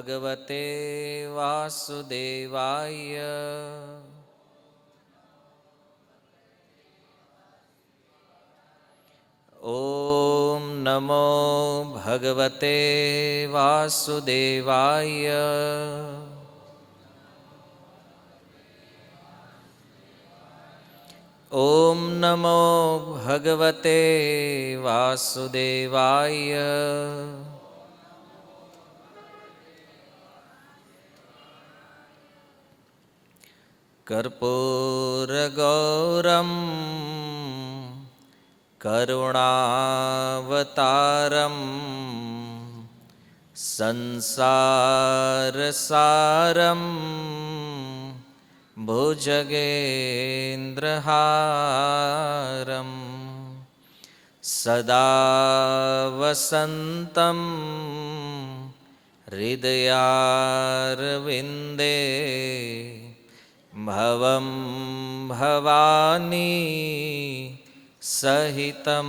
भगवते वासुदेवाय। ॐ नमो भगवते वासुदेवाय। ॐ नमो भगवते वासुदेवाय। कर्पूरगौरं करुणावतारं संसारसारं भुजगेन्द्रहारं सदा वसन्तं हृदयारविन्दे भवं भवानी सहितं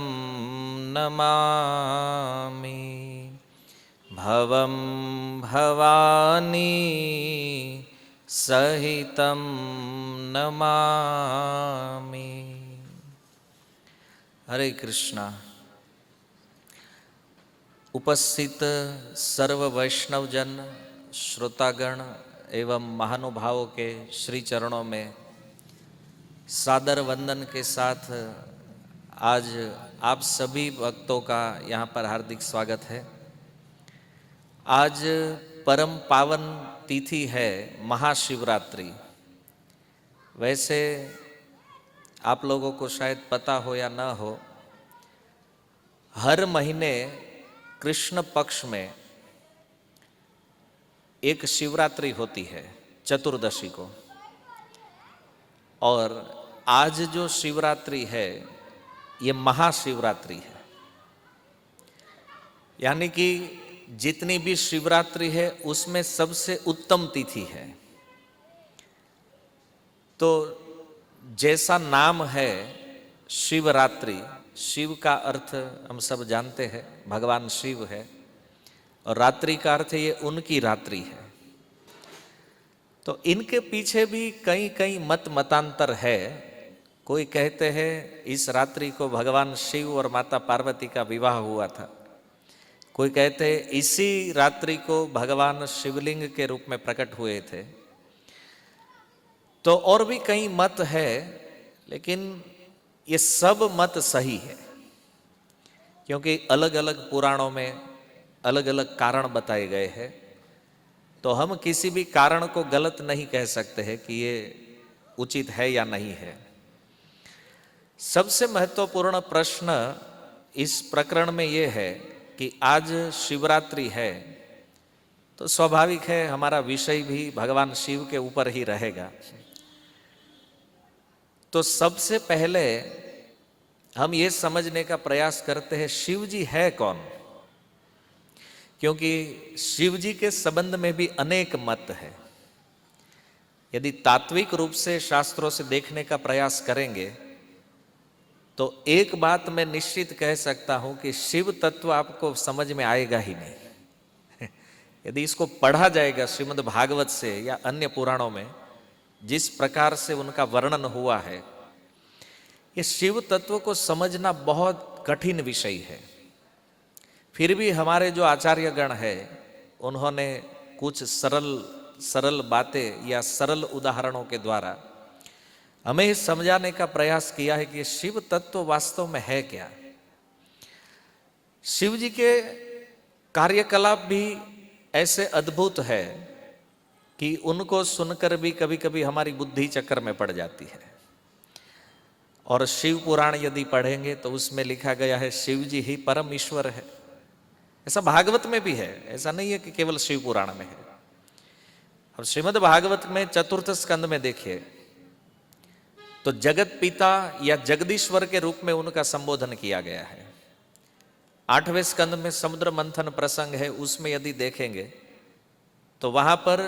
नमामि। भवं भवानी सहितं नमामि। हरे कृष्णा। उपस्थित सर्व वैष्णवजन, श्रोतागण एवं महानुभावों के श्री चरणों में सादर वंदन के साथ आज आप सभी भक्तों का यहाँ पर हार्दिक स्वागत है। आज परम पावन तिथि है महाशिवरात्रि। वैसे आप लोगों को शायद पता हो या न हो, हर महीने कृष्ण पक्ष में एक शिवरात्रि होती है, चतुर्दशी को। और आज जो शिवरात्रि है ये महाशिवरात्रि है। यानी कि जितनी भी शिवरात्रि है उसमें सबसे उत्तम तिथि है। तो जैसा नाम है शिवरात्रि, शिव का अर्थ हम सब जानते हैं, भगवान शिव है, और रात्रि का अर्थ ये उनकी रात्रि है। तो इनके पीछे भी कई कई मतांतर है। कोई कहते हैं इस रात्रि को भगवान शिव और माता पार्वती का विवाह हुआ था। कोई कहते हैं इसी रात्रि को भगवान शिवलिंग के रूप में प्रकट हुए थे। तो और भी कई मत है, लेकिन ये सब मत सही है, क्योंकि अलग अलग पुराणों में अलग अलग कारण बताए गए हैं। तो हम किसी भी कारण को गलत नहीं कह सकते हैं कि ये उचित है या नहीं है। सबसे महत्वपूर्ण प्रश्न इस प्रकरण में ये है कि आज शिवरात्रि है, तो स्वाभाविक है हमारा विषय भी भगवान शिव के ऊपर ही रहेगा। तो सबसे पहले हम ये समझने का प्रयास करते हैं शिव जी है कौन, क्योंकि शिव जी के संबंध में भी अनेक मत है। यदि तात्विक रूप से शास्त्रों से देखने का प्रयास करेंगे तो एक बात मैं निश्चित कह सकता हूं कि शिव तत्व आपको समझ में आएगा ही नहीं। यदि इसको पढ़ा जाएगा श्रीमद् भागवत से या अन्य पुराणों में जिस प्रकार से उनका वर्णन हुआ है, ये शिव तत्व को समझना बहुत कठिन विषय है। फिर भी हमारे जो आचार्यगण है उन्होंने कुछ सरल बातें या सरल उदाहरणों के द्वारा हमें समझाने का प्रयास किया है कि शिव तत्व वास्तव में है क्या। शिव जी के कार्यकलाप भी ऐसे अद्भुत है कि उनको सुनकर भी कभी कभी हमारी बुद्धि चक्कर में पड़ जाती है। और शिव पुराण यदि पढ़ेंगे तो उसमें लिखा गया है शिव जी ही परम ईश्वर है। ऐसा भागवत में भी है, ऐसा नहीं है कि केवल शिव पुराण में है। अब श्रीमद् भागवत में चतुर्थ स्कंद में देखिए तो जगत पिता या जगदीश्वर के रूप में उनका संबोधन किया गया है। 8वें स्कंद में समुद्र मंथन प्रसंग है, उसमें यदि देखेंगे तो वहां पर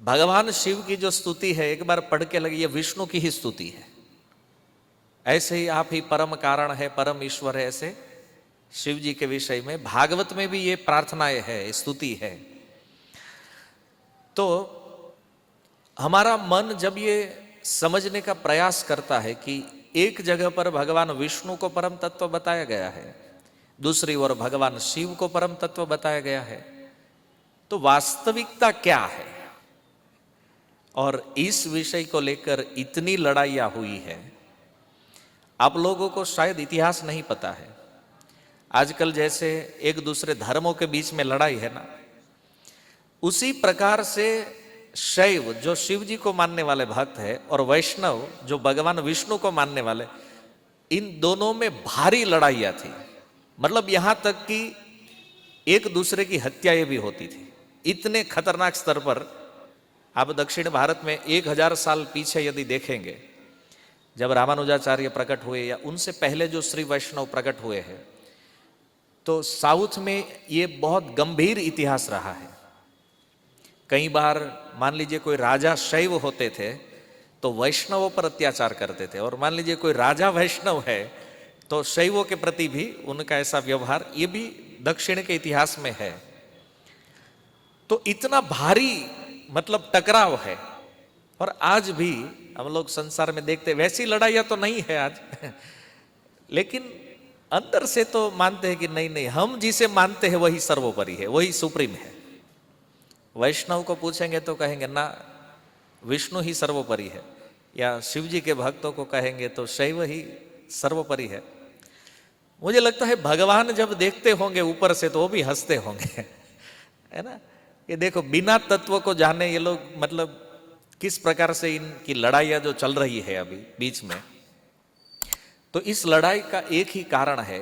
भगवान शिव की जो स्तुति है, एक बार पढ़ के लगे ये विष्णु की ही स्तुति है। ऐसे ही आप ही परम कारण है, परम ईश्वर है, ऐसे शिव जी के विषय में भागवत में भी ये प्रार्थनाएं है, स्तुति है। तो हमारा मन जब ये समझने का प्रयास करता है कि एक जगह पर भगवान विष्णु को परम तत्व बताया गया है, दूसरी ओर भगवान शिव को परम तत्व बताया गया है, तो वास्तविकता क्या है, और इस विषय को लेकर इतनी लड़ाइयाँ हुई है। आप लोगों को शायद इतिहास नहीं पता है। आजकल जैसे एक दूसरे धर्मों के बीच में लड़ाई है ना, उसी प्रकार से शैव जो शिव जी को मानने वाले भक्त है और वैष्णव जो भगवान विष्णु को मानने वाले, इन दोनों में भारी लड़ाइयाँ थी। मतलब यहाँ तक कि एक दूसरे की हत्याएं भी होती थी। इतने खतरनाक स्तर पर आप दक्षिण भारत में 1000 साल पीछे यदि देखेंगे, जब रामानुजाचार्य प्रकट हुए या उनसे पहले जो श्री वैष्णव प्रकट हुए हैं, तो साउथ में ये बहुत गंभीर इतिहास रहा है। कई बार मान लीजिए कोई राजा शैव होते थे तो वैष्णवों पर अत्याचार करते थे, और मान लीजिए कोई राजा वैष्णव है तो शैवों के प्रति भी उनका ऐसा व्यवहार, ये भी दक्षिण के इतिहास में है। तो इतना भारी मतलब टकराव है, और आज भी हम लोग संसार में देखते, वैसी लड़ाइयाँ तो नहीं है आज लेकिन अंदर से तो मानते हैं कि नहीं नहीं, हम जिसे मानते हैं वही सर्वोपरि है, वही सुप्रीम है। वैष्णव को पूछेंगे तो कहेंगे ना, विष्णु ही सर्वोपरि है, या शिव जी के भक्तों को कहेंगे तो शैव ही सर्वोपरि है। मुझे लगता है भगवान जब देखते होंगे ऊपर से तो वो भी हंसते होंगे है ना, ये देखो बिना तत्व को जाने ये लोग मतलब किस प्रकार से इनकी लड़ाइयाँ जो चल रही है अभी बीच में। तो इस लड़ाई का एक ही कारण है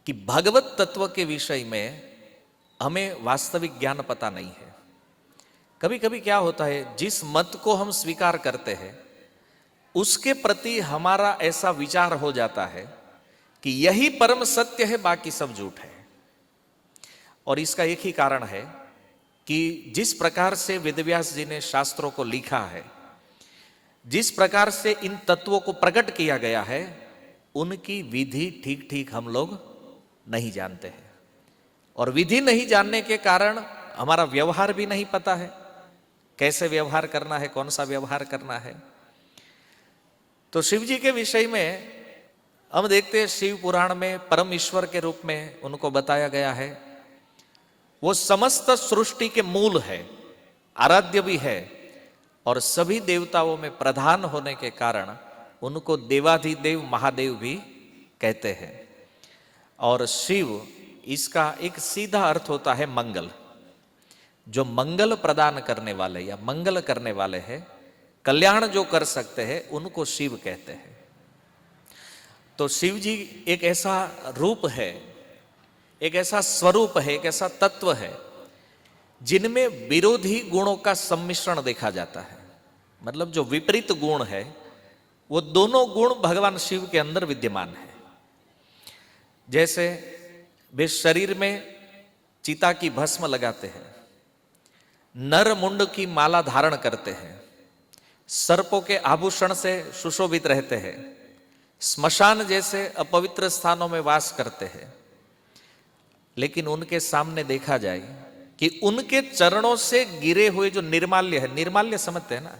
कि भगवत तत्व के विषय में हमें वास्तविक ज्ञान पता नहीं है। कभी कभी क्या होता है, जिस मत को हम स्वीकार करते हैं उसके प्रति हमारा ऐसा विचार हो जाता है कि यही परम सत्य है, बाकी सब झूठ है। और इसका एक ही कारण है कि जिस प्रकार से वेदव्यास जी ने शास्त्रों को लिखा है, जिस प्रकार से इन तत्वों को प्रकट किया गया है, उनकी विधि ठीक ठीक हम लोग नहीं जानते हैं, और विधि नहीं जानने के कारण हमारा व्यवहार भी नहीं पता है, कैसे व्यवहार करना है, कौन सा व्यवहार करना है। तो शिव जी के विषय में हम देखते हैं, शिव पुराण में परम ईश्वर के रूप में उनको बताया गया है। वो समस्त सृष्टि के मूल है, आराध्य भी है, और सभी देवताओं में प्रधान होने के कारण उनको देवाधिदेव महादेव भी कहते हैं। और शिव, इसका एक सीधा अर्थ होता है मंगल। जो मंगल प्रदान करने वाले या मंगल करने वाले हैं, कल्याण जो कर सकते हैं, उनको शिव कहते हैं। तो शिव जी एक ऐसा रूप है, एक ऐसा स्वरूप है, एक ऐसा तत्व है जिनमें विरोधी गुणों का सम्मिश्रण देखा जाता है। मतलब जो विपरीत गुण है, वो दोनों गुण भगवान शिव के अंदर विद्यमान है। जैसे वे शरीर में चिता की भस्म लगाते हैं, नर मुंड की माला धारण करते हैं, सर्पों के आभूषण से सुशोभित रहते हैं, स्मशान जैसे अपवित्र स्थानों में वास करते हैं, लेकिन उनके सामने देखा जाए कि उनके चरणों से गिरे हुए जो निर्माल्य है, निर्माल्य समझते हैं ना,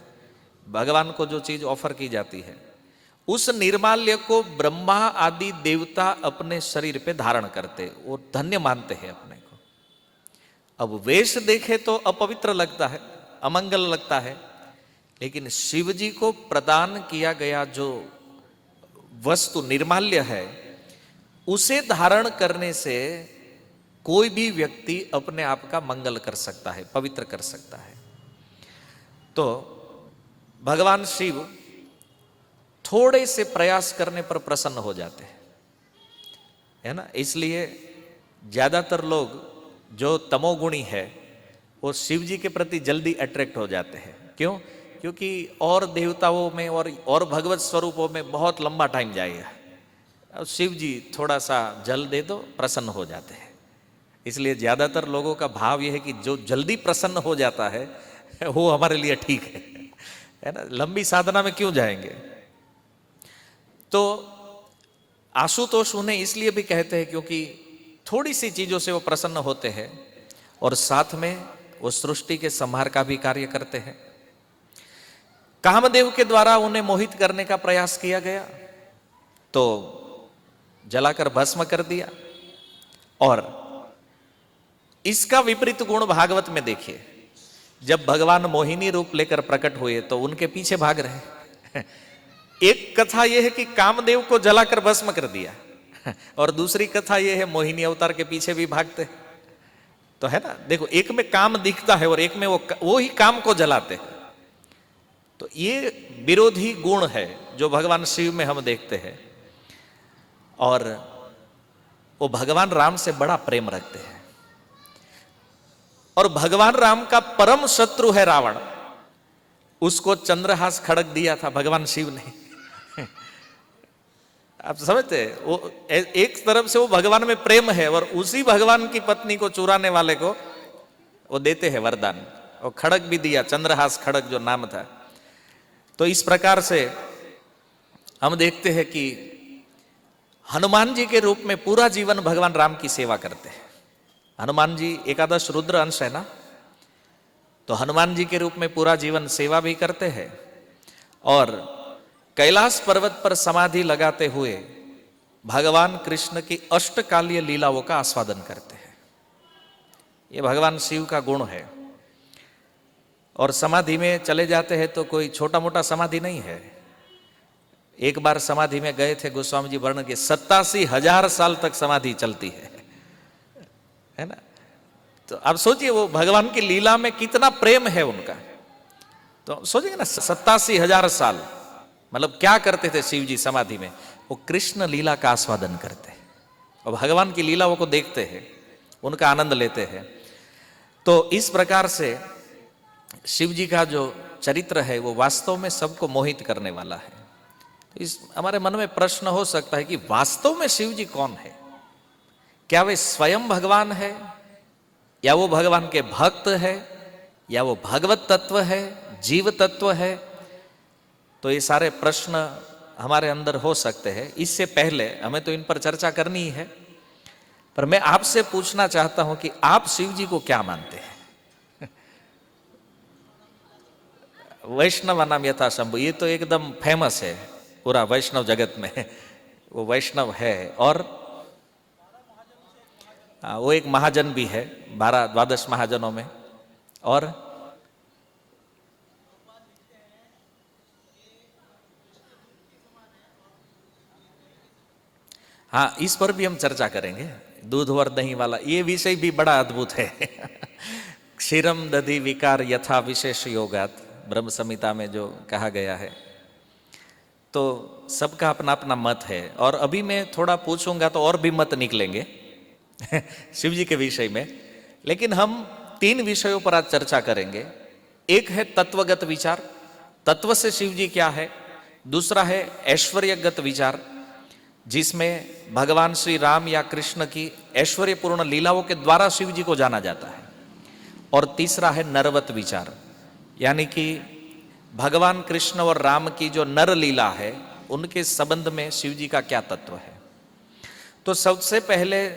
भगवान को जो चीज ऑफर की जाती है, उस निर्माल्य को ब्रह्मा आदि देवता अपने शरीर पे धारण करते, वो धन्य मानते हैं अपने को। अब वेश देखे तो अपवित्र लगता है, अमंगल लगता है, लेकिन शिव जी को प्रदान किया गया जो वस्तु निर्माल्य है, उसे धारण करने से कोई भी व्यक्ति अपने आप का मंगल कर सकता है, पवित्र कर सकता है। तो भगवान शिव थोड़े से प्रयास करने पर प्रसन्न हो जाते हैं, है ना। इसलिए ज्यादातर लोग जो तमोगुणी है वो शिव जी के प्रति जल्दी अट्रैक्ट हो जाते हैं। क्यों? क्योंकि और देवताओं में और भगवत स्वरूपों में बहुत लंबा टाइम जाएगा, अब शिव जी थोड़ा सा जल दे दो, प्रसन्न हो जाते हैं। इसलिए ज्यादातर लोगों का भाव यह है कि जो जल्दी प्रसन्न हो जाता है वो हमारे लिए ठीक है ना, लंबी साधना में क्यों जाएंगे। तो आशुतोष उन्हें इसलिए भी कहते हैं क्योंकि थोड़ी सी चीजों से वो प्रसन्न होते हैं, और साथ में वो सृष्टि के संहार का भी कार्य करते हैं। कामदेव के द्वारा उन्हें मोहित करने का प्रयास किया गया तो जलाकर भस्म कर दिया। और इसका विपरीत गुण भागवत में देखिए, जब भगवान मोहिनी रूप लेकर प्रकट हुए तो उनके पीछे भाग रहे। एक कथा यह है कि कामदेव को जलाकर भस्म कर दिया, और दूसरी कथा यह है मोहिनी अवतार के पीछे भी भागते हैं। तो है ना, देखो, एक में काम दिखता है और एक में वो ही काम को जलाते हैं। तो ये विरोधी गुण है जो भगवान शिव में हम देखते हैं। और वो भगवान राम से बड़ा प्रेम रखते हैं, और भगवान राम का परम शत्रु है रावण। उसको चंद्रहास खड़ग दिया था भगवान शिव ने। आप समझते हैं, वो एक तरफ से वो भगवान में प्रेम है, और उसी भगवान की पत्नी को चुराने वाले को वो देते हैं वरदान, और खड़ग भी दिया, चंद्रहास खड़ग जो नाम था। तो इस प्रकार से हम देखते हैं कि हनुमान जी के रूप में पूरा जीवन भगवान राम की सेवा करते हैं। हनुमान जी एकादश रुद्र अंश है ना, तो हनुमान जी के रूप में पूरा जीवन सेवा भी करते हैं, और कैलाश पर्वत पर समाधि लगाते हुए भगवान कृष्ण की अष्टकालीय लीलाओं का आस्वादन करते हैं। ये भगवान शिव का गुण है। और समाधि में चले जाते हैं तो कोई छोटा मोटा समाधि नहीं है। एक बार समाधि में गए थे गोस्वामी जी वर्णन के, 87,000 साल तक समाधि चलती है ना। तो आप सोचिए वो भगवान की लीला में कितना प्रेम है उनका। तो सोचिए ना, 87,000 साल, मतलब क्या करते थे शिव जी समाधि में? वो कृष्ण लीला का आस्वादन करते हैं और भगवान की लीलाओं को देखते हैं, उनका आनंद लेते हैं। तो इस प्रकार से शिव जी का जो चरित्र है वो वास्तव में सबको मोहित करने वाला है। इस हमारे मन में प्रश्न हो सकता है कि वास्तव में शिव जी कौन है? क्या वे स्वयं भगवान है, या वो भगवान के भक्त है, या वो भगवत तत्व है, जीव तत्व है? तो ये सारे प्रश्न हमारे अंदर हो सकते हैं। इससे पहले हमें तो इन पर चर्चा करनी ही है, पर मैं आपसे पूछना चाहता हूं कि आप शिव जी को क्या मानते हैं? वैष्णव नाम यथा शंभु, ये तो एकदम फेमस है पूरा वैष्णव जगत में, वो वैष्णव है। और वो एक महाजन भी है 12 महाजनों में। और हाँ, इस पर भी हम चर्चा करेंगे, दूध और दही वाला ये विषय भी बड़ा अद्भुत है। क्षीरम दधि विकार यथा विशेष योगात, ब्रह्म संहिता में जो कहा गया है। तो सबका अपना अपना मत है, और अभी मैं थोड़ा पूछूंगा तो और भी मत निकलेंगे शिव जी के विषय में। लेकिन हम 3 विषयों पर आज चर्चा करेंगे। एक है तत्वगत विचार, तत्व से शिव जी क्या है। दूसरा है ऐश्वर्यगत विचार, जिसमें भगवान श्री राम या कृष्ण की ऐश्वर्यपूर्ण लीलाओं के द्वारा शिव जी को जाना जाता है। और तीसरा है नरवत विचार, यानी कि भगवान कृष्ण और राम की जो नर लीला है उनके संबंध में शिव जी का क्या तत्व है। तो सबसे पहले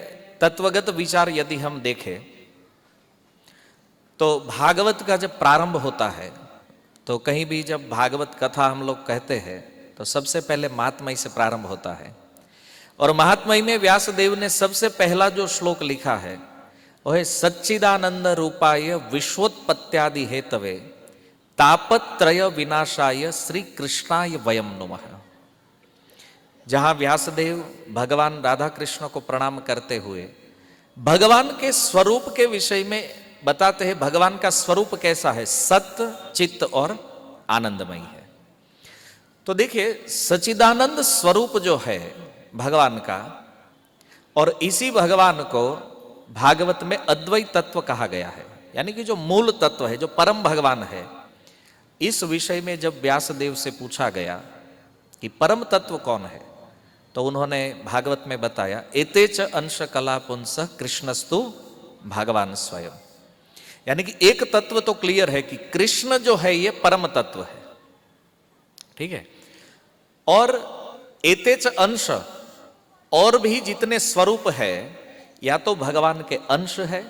तत्वगत विचार यदि हम देखें तो भागवत का जब प्रारंभ होता है तो कहीं भी जब भागवत कथा हम लोग कहते हैं तो सबसे पहले महात्मय से प्रारंभ होता है। और महात्मय में व्यासदेव ने सबसे पहला जो श्लोक लिखा है वह है सच्चिदानंद रूपाय विश्वोत्पत्त्यादि हेतवे तापत्रय विनाशाय श्री कृष्णाय वयम नमः। जहां व्यासदेव भगवान राधा कृष्ण को प्रणाम करते हुए भगवान के स्वरूप के विषय में बताते हैं। भगवान का स्वरूप कैसा है? सत्य, चित्त और आनंदमय है। तो देखिए, सच्चिदानंद स्वरूप जो है भगवान का, और इसी भगवान को भागवत में अद्वैत तत्व कहा गया है, यानी कि जो मूल तत्व है, जो परम भगवान है। इस विषय में जब व्यासदेव से पूछा गया कि परम तत्व कौन है, तो उन्होंने भागवत में बताया एतेच अंश कला पुंस कृष्णस्तु भगवान स्वयं। यानी कि एक तत्व तो क्लियर है कि कृष्ण जो है ये परम तत्व है, ठीक है। और एतेच अंश, और भी जितने स्वरूप है या तो भगवान के अंश है,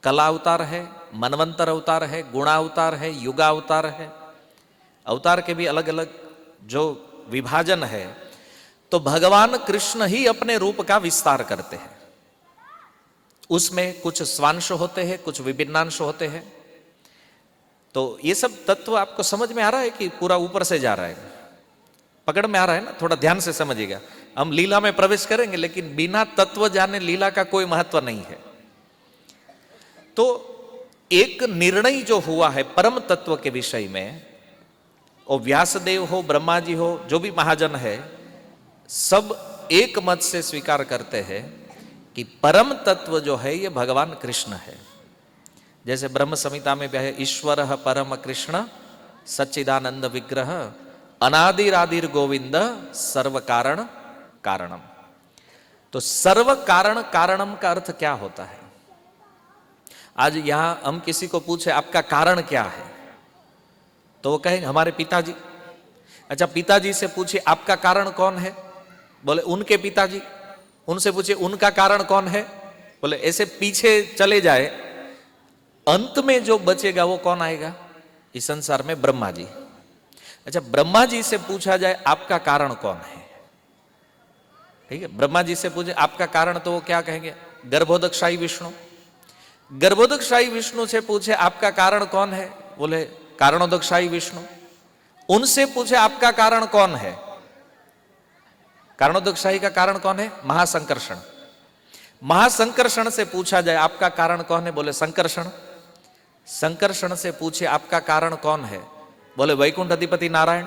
कला अवतार है, मनवंतर अवतार है, गुणावतार है, युगावतार है। अवतार के भी अलग अलग जो विभाजन है, तो भगवान कृष्ण ही अपने रूप का विस्तार करते हैं। उसमें कुछ स्वांश होते हैं, कुछ विभिन्नांश होते हैं। तो ये सब तत्व आपको समझ में आ रहा है कि पूरा ऊपर से जा रहा है, पकड़ में आ रहा है ना? थोड़ा ध्यान से समझिएगा। हम लीला में प्रवेश करेंगे, लेकिन बिना तत्व जाने लीला का कोई महत्व नहीं है। तो एक निर्णय जो हुआ है परम तत्व के विषय में, और व्यासदेव हो, ब्रह्मा जी हो, जो भी महाजन है, सब एक मत से स्वीकार करते हैं कि परम तत्व जो है ये भगवान कृष्ण है। जैसे ब्रह्म संहिता में भी है, ईश्वर परम कृष्ण सच्चिदानंद विग्रह अनादिरादिर गोविंद सर्व कारण कारणम। तो सर्व कारण कारणम का अर्थ क्या होता है? आज यहां हम किसी को पूछे आपका कारण क्या है, तो वो कहेंगे हमारे पिताजी। अच्छा, पिताजी से पूछे आपका कारण कौन है, बोले उनके पिताजी। उनसे पूछे उनका कारण कौन है, बोले ऐसे पीछे चले जाए, अंत में जो बचेगा वो कौन आएगा इस संसार में? ब्रह्मा जी। अच्छा, ब्रह्मा जी से पूछा जाए आपका कारण कौन है, ठीक है, ब्रह्मा जी से पूछे आपका कारण, तो वो क्या कहेंगे? गर्भोदकशाही विष्णु। गर्भोदकशाही विष्णु से पूछे आपका कारण कौन है, बोले कारणोदकशाही विष्णु। उनसे पूछे आपका कारण कौन है, कारणोदकशाही का कारण कौन है? महासंकर्षण। महासंकर्षण से पूछा जाए आपका कारण कौन है, बोले संकर्षण। संकर्षण से पूछे आपका कारण कौन है, बोले वैकुंठ अधिपति नारायण।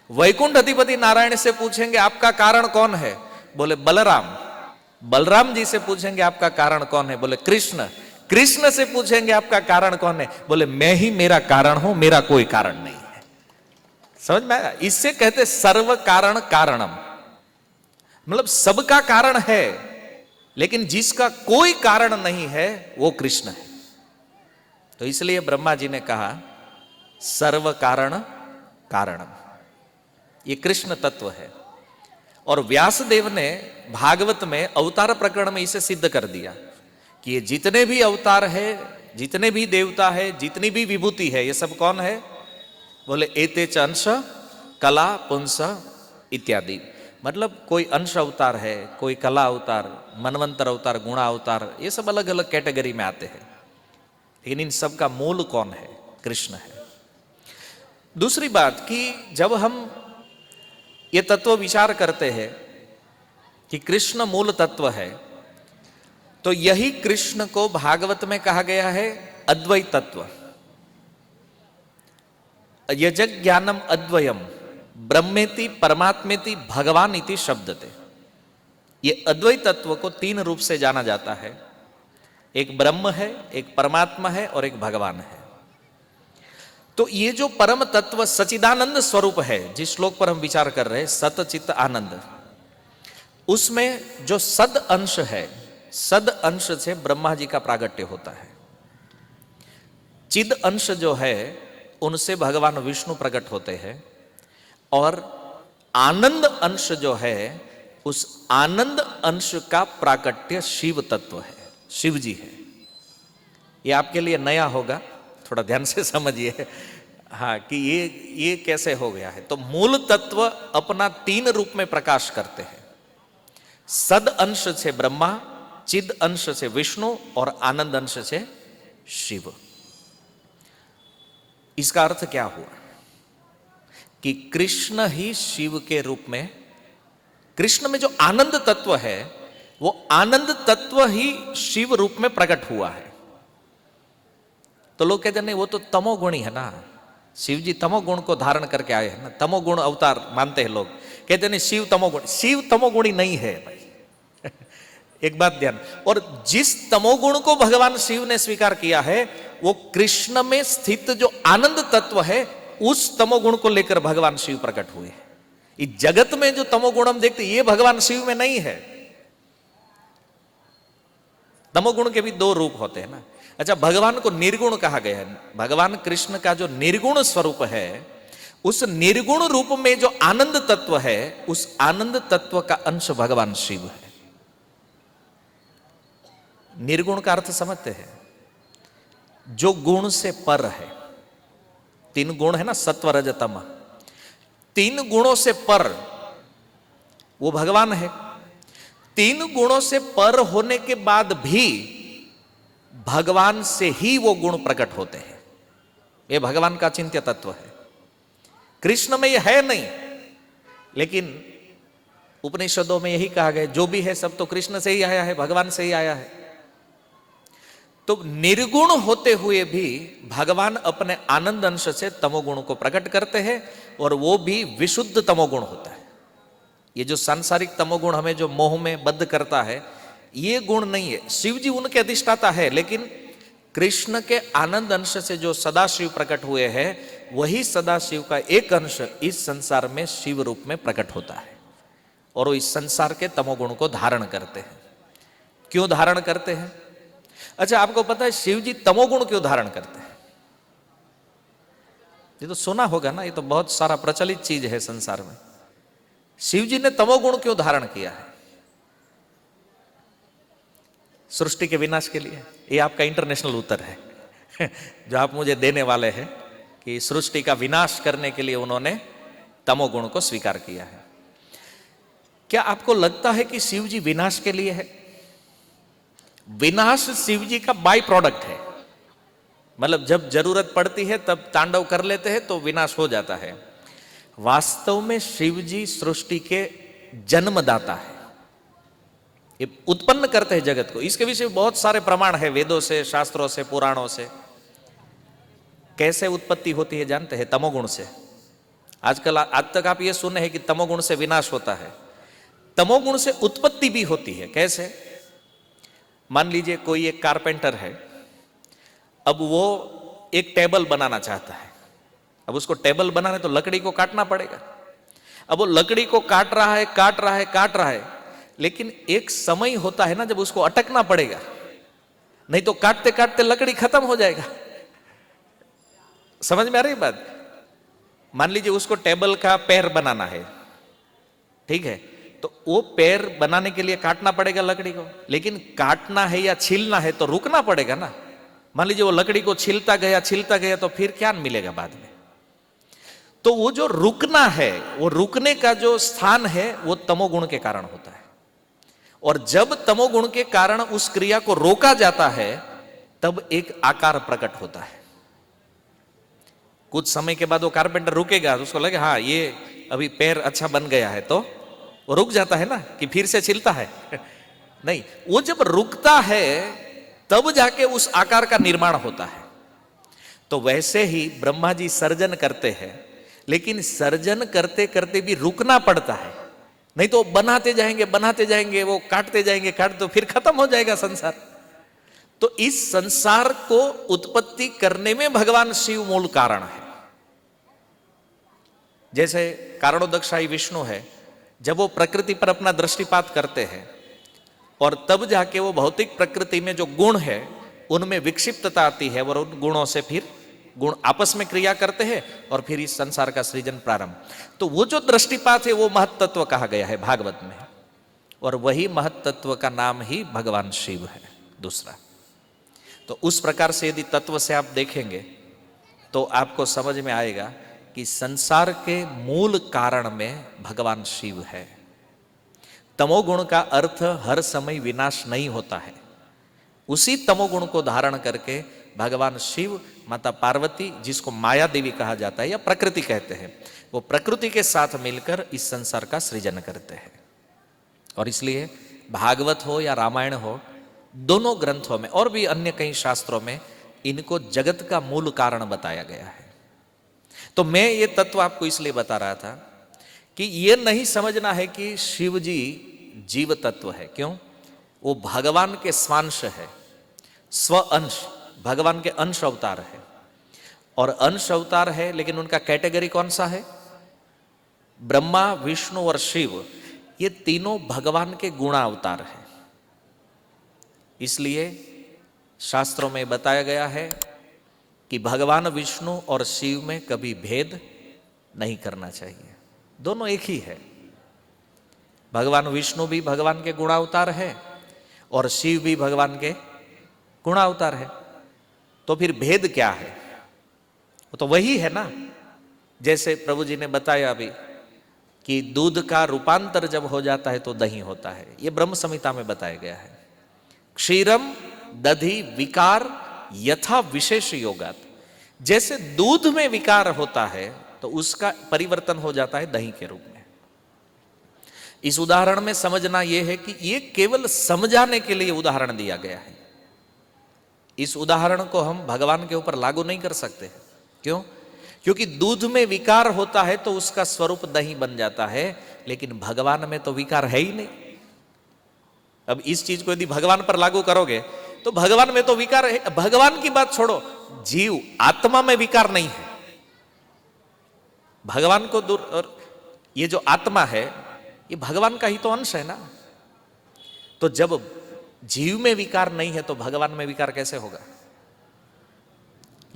वैकुंठ अधिपति नारायण से पूछेंगे आपका कारण कौन है, बोले बलराम। बलराम जी से पूछेंगे आपका कारण कौन है, बोले कृष्ण। कृष्ण से पूछेंगे आपका कारण कौन है, बोले मैं ही मेरा कारण हूं, मेरा कोई कारण नहीं है। समझ में आया? इससे कहते सर्व कारण कारणम, मतलब सबका कारण है, लेकिन जिसका कोई कारण नहीं है वो कृष्ण है। तो इसलिए ब्रह्मा जी ने कहा सर्व कारण कारणम, ये कृष्ण तत्व है। और व्यासदेव ने भागवत में अवतार प्रकरण में इसे सिद्ध कर दिया कि ये जितने भी अवतार है, जितने भी देवता है, जितनी भी विभूति है, ये सब कौन है? बोले एते च अंश कला पुंस इत्यादि। मतलब कोई अंश अवतार है, कोई कला अवतार, मनवंतर अवतार, गुणा अवतार, ये सब अलग अलग कैटेगरी में आते हैं, लेकिन इन सब का मूल कौन है? कृष्ण है। दूसरी बात कि जब हम ये तत्व विचार करते हैं कि कृष्ण मूल तत्व है, तो यही कृष्ण को भागवत में कहा गया है अद्वैत तत्व। यजग ज्ञानम अद्वयम ब्रह्मेति परमात्मेति भगवान इति शब्दते। ये अद्वैत तत्व को तीन रूप से जाना जाता है, एक ब्रह्म है, एक परमात्मा है और एक भगवान है। तो ये जो परम तत्व सचिदानंद स्वरूप है, जिस श्लोक पर हम विचार कर रहे हैं, सत चित्त आनंद, उसमें जो सद अंश है, सद अंश से ब्रह्मा जी का प्रागट्य होता है। चिद अंश जो है उनसे भगवान विष्णु प्रकट होते हैं, और आनंद अंश जो है उस आनंद अंश का प्राकट्य शिव तत्व है, शिव जी है। ये आपके लिए नया होगा, थोड़ा ध्यान से समझिए, हाँ, कि ये कैसे हो गया है। तो मूल तत्व अपना तीन रूप में प्रकाश करते हैं, सद अंश से ब्रह्मा, चिद अंश से विष्णु और आनंद अंश से शिव। इसका अर्थ क्या हुआ कि कृष्ण ही शिव के रूप में, कृष्ण में जो आनंद तत्व है वो आनंद तत्व ही शिव रूप में प्रकट हुआ है। तो लोग कहते नहीं वो तो तमोगुणी है ना, शिव जी तमोगुण को धारण करके आए हैं ना, तमोगुण अवतार मानते हैं लोग, कहते नहीं शिव तमोगुण। शिव तमोगुणी नहीं है भाई एक बात ध्यान। और जिस तमोगुण को भगवान शिव ने स्वीकार किया है वो कृष्ण में स्थित जो आनंद तत्व है उस तमोगुण को लेकर भगवान शिव प्रकट हुए। इस जगत में जो तमोगुण हम देखते ये भगवान शिव में नहीं है। तमोगुण के भी दो रूप होते हैं ना। अच्छा, भगवान को निर्गुण कहा गया है। भगवान कृष्ण का जो निर्गुण स्वरूप है, उस निर्गुण रूप में जो आनंद तत्व है, उस आनंद तत्व का अंश भगवान शिव है। निर्गुण का अर्थ समझते हैं? जो गुण से पर है। तीन गुण है ना, सत्व रज तम, तीन गुणों से पर वो भगवान है। तीन गुणों से पर होने के बाद भी भगवान से ही वो गुण प्रकट होते हैं। ये भगवान का चिंत्य तत्व है। कृष्ण में ये है नहीं, लेकिन उपनिषदों में यही कहा गया जो भी है सब तो कृष्ण से ही आया है, भगवान से ही आया है। तो निर्गुण होते हुए भी भगवान अपने आनंद अंश से तमोगुण को प्रकट करते हैं, और वो भी विशुद्ध तमोगुण होता है। ये जो सांसारिक तमोगुण हमें जो मोह में बद्ध करता है, ये गुण नहीं है। शिव जी उनके अधिष्ठाता है, लेकिन कृष्ण के आनंद अंश से जो सदाशिव प्रकट हुए हैं, वही सदाशिव का एक अंश इस संसार में शिव रूप में प्रकट होता है, और वो इस संसार के तमोगुण को धारण करते हैं। क्यों धारण करते हैं? अच्छा, आपको पता है शिव जी तमोगुण क्यों धारण करते हैं? ये तो सुना होगा ना, ये तो बहुत सारा प्रचलित चीज है संसार में। शिव जी ने तमोगुण क्यों धारण किया है? सृष्टि के विनाश के लिए। ये आपका इंटरनेशनल उत्तर है जो आप मुझे देने वाले हैं, कि सृष्टि का विनाश करने के लिए उन्होंने तमोगुण को स्वीकार किया है। क्या आपको लगता है कि शिव जी विनाश के लिए है? विनाश शिव जी का बाय प्रोडक्ट है। मतलब जब जरूरत पड़ती है तब तांडव कर लेते हैं तो विनाश हो जाता है। वास्तव में शिव जी सृष्टि के जन्मदाता है, ये उत्पन्न करते हैं जगत को। इसके विषय में बहुत सारे प्रमाण है, वेदों से, शास्त्रों से, पुराणों से। कैसे उत्पत्ति होती है जानते हैं? तमोगुण से। आजकल आज तक आप ये सुने हैं कि तमोगुण से विनाश होता है। तमोगुण से उत्पत्ति भी होती है। कैसे? मान लीजिए कोई एक कारपेंटर है, अब वो एक टेबल बनाना चाहता है। अब उसको टेबल बनाने तो लकड़ी को काटना पड़ेगा। अब वो लकड़ी को काट रहा है, काट रहा है, काट रहा है, लेकिन एक समय होता है ना जब उसको अटकना पड़ेगा, नहीं तो काटते काटते लकड़ी खत्म हो जाएगा। समझ में आ रही बात? मान लीजिए उसको टेबल का पैर बनाना है, ठीक है, तो वो पैर बनाने के लिए काटना पड़ेगा लकड़ी को, लेकिन काटना है या छीलना है तो रुकना पड़ेगा ना। मान लीजिए वो लकड़ी को छीलता गया तो फिर क्या मिलेगा बाद में? तो वो जो रुकना है, वो रुकने का जो स्थान है वो तमोगुण के कारण होता है। और जब तमोगुण के कारण उस क्रिया को रोका जाता है तब एक आकार प्रकट होता है। कुछ समय के बाद वो कारपेंटर रुकेगा, तो उसको लगे हाँ ये अभी पैर अच्छा बन गया है, तो वो रुक जाता है ना, कि फिर से छिलता है नहीं, वो जब रुकता है तब जाके उस आकार का निर्माण होता है। तो वैसे ही ब्रह्मा जी सर्जन करते हैं, लेकिन सर्जन करते करते भी रुकना पड़ता है, नहीं तो बनाते जाएंगे, वो काटते जाएंगे, तो फिर खत्म हो जाएगा संसार। तो इस संसार को उत्पत्ति करने में भगवान शिव मूल कारण है। जैसे कारणोदक्षाई विष्णु है, जब वो प्रकृति पर अपना दृष्टिपात करते हैं और तब जाके वो भौतिक प्रकृति में जो गुण है उनमें विक्षिप्तता आती है, और उन गुणों से फिर गुण आपस में क्रिया करते हैं और फिर इस संसार का सृजन प्रारंभ। तो वो जो दृष्टिपात है वो महत्तत्व कहा गया है भागवत में, और वही महत्तत्व का नाम ही भगवान शिव है दूसरा। तो उस प्रकार से यदि तत्व से आप देखेंगे तो आपको समझ में आएगा कि संसार के मूल कारण में भगवान शिव है। तमोगुण का अर्थ हर समय विनाश नहीं होता है। उसी तमोगुण को धारण करके भगवान शिव, माता पार्वती, जिसको माया देवी कहा जाता है या प्रकृति कहते हैं, वो प्रकृति के साथ मिलकर इस संसार का सृजन करते हैं। और इसलिए भागवत हो या रामायण हो, दोनों ग्रंथों में और भी अन्य कई शास्त्रों में इनको जगत का मूल कारण बताया गया है। तो मैं ये तत्व आपको इसलिए बता रहा था कि ये नहीं समझना है कि शिव जी जीव तत्व है। क्यों? वो भगवान के स्वांश है, स्व अंश, भगवान के अंश अवतार है। और अंश अवतार है, लेकिन उनका कैटेगरी कौन सा है? ब्रह्मा, विष्णु और शिव, ये तीनों भगवान के गुणावतार है। इसलिए शास्त्रों में बताया गया है कि भगवान विष्णु और शिव में कभी भेद नहीं करना चाहिए, दोनों एक ही है। भगवान विष्णु भी भगवान के गुणावतार है और शिव भी भगवान के गुणावतार है। तो फिर भेद क्या है? वो तो वही है ना। जैसे प्रभु जी ने बताया अभी कि दूध का रूपांतर जब हो जाता है तो दही होता है, ये ब्रह्म संहिता में बताया गया है। क्षीरम दधि विकार यथा विशेष योगात, जैसे दूध में विकार होता है तो उसका परिवर्तन हो जाता है दही के रूप में। इस उदाहरण में समझना यह है कि यह केवल समझाने के लिए उदाहरण दिया गया है। इस उदाहरण को हम भगवान के ऊपर लागू नहीं कर सकते। क्यों? क्योंकि दूध में विकार होता है तो उसका स्वरूप दही बन जाता है, लेकिन भगवान में तो विकार है ही नहीं। अब इस चीज को यदि भगवान पर लागू करोगे तो भगवान में तो विकार है। भगवान की बात छोड़ो, जीव आत्मा में विकार नहीं है। भगवान को दूर, और ये जो आत्मा है ये भगवान का ही तो अंश है ना। तो जब जीव में विकार नहीं है तो भगवान में विकार कैसे होगा?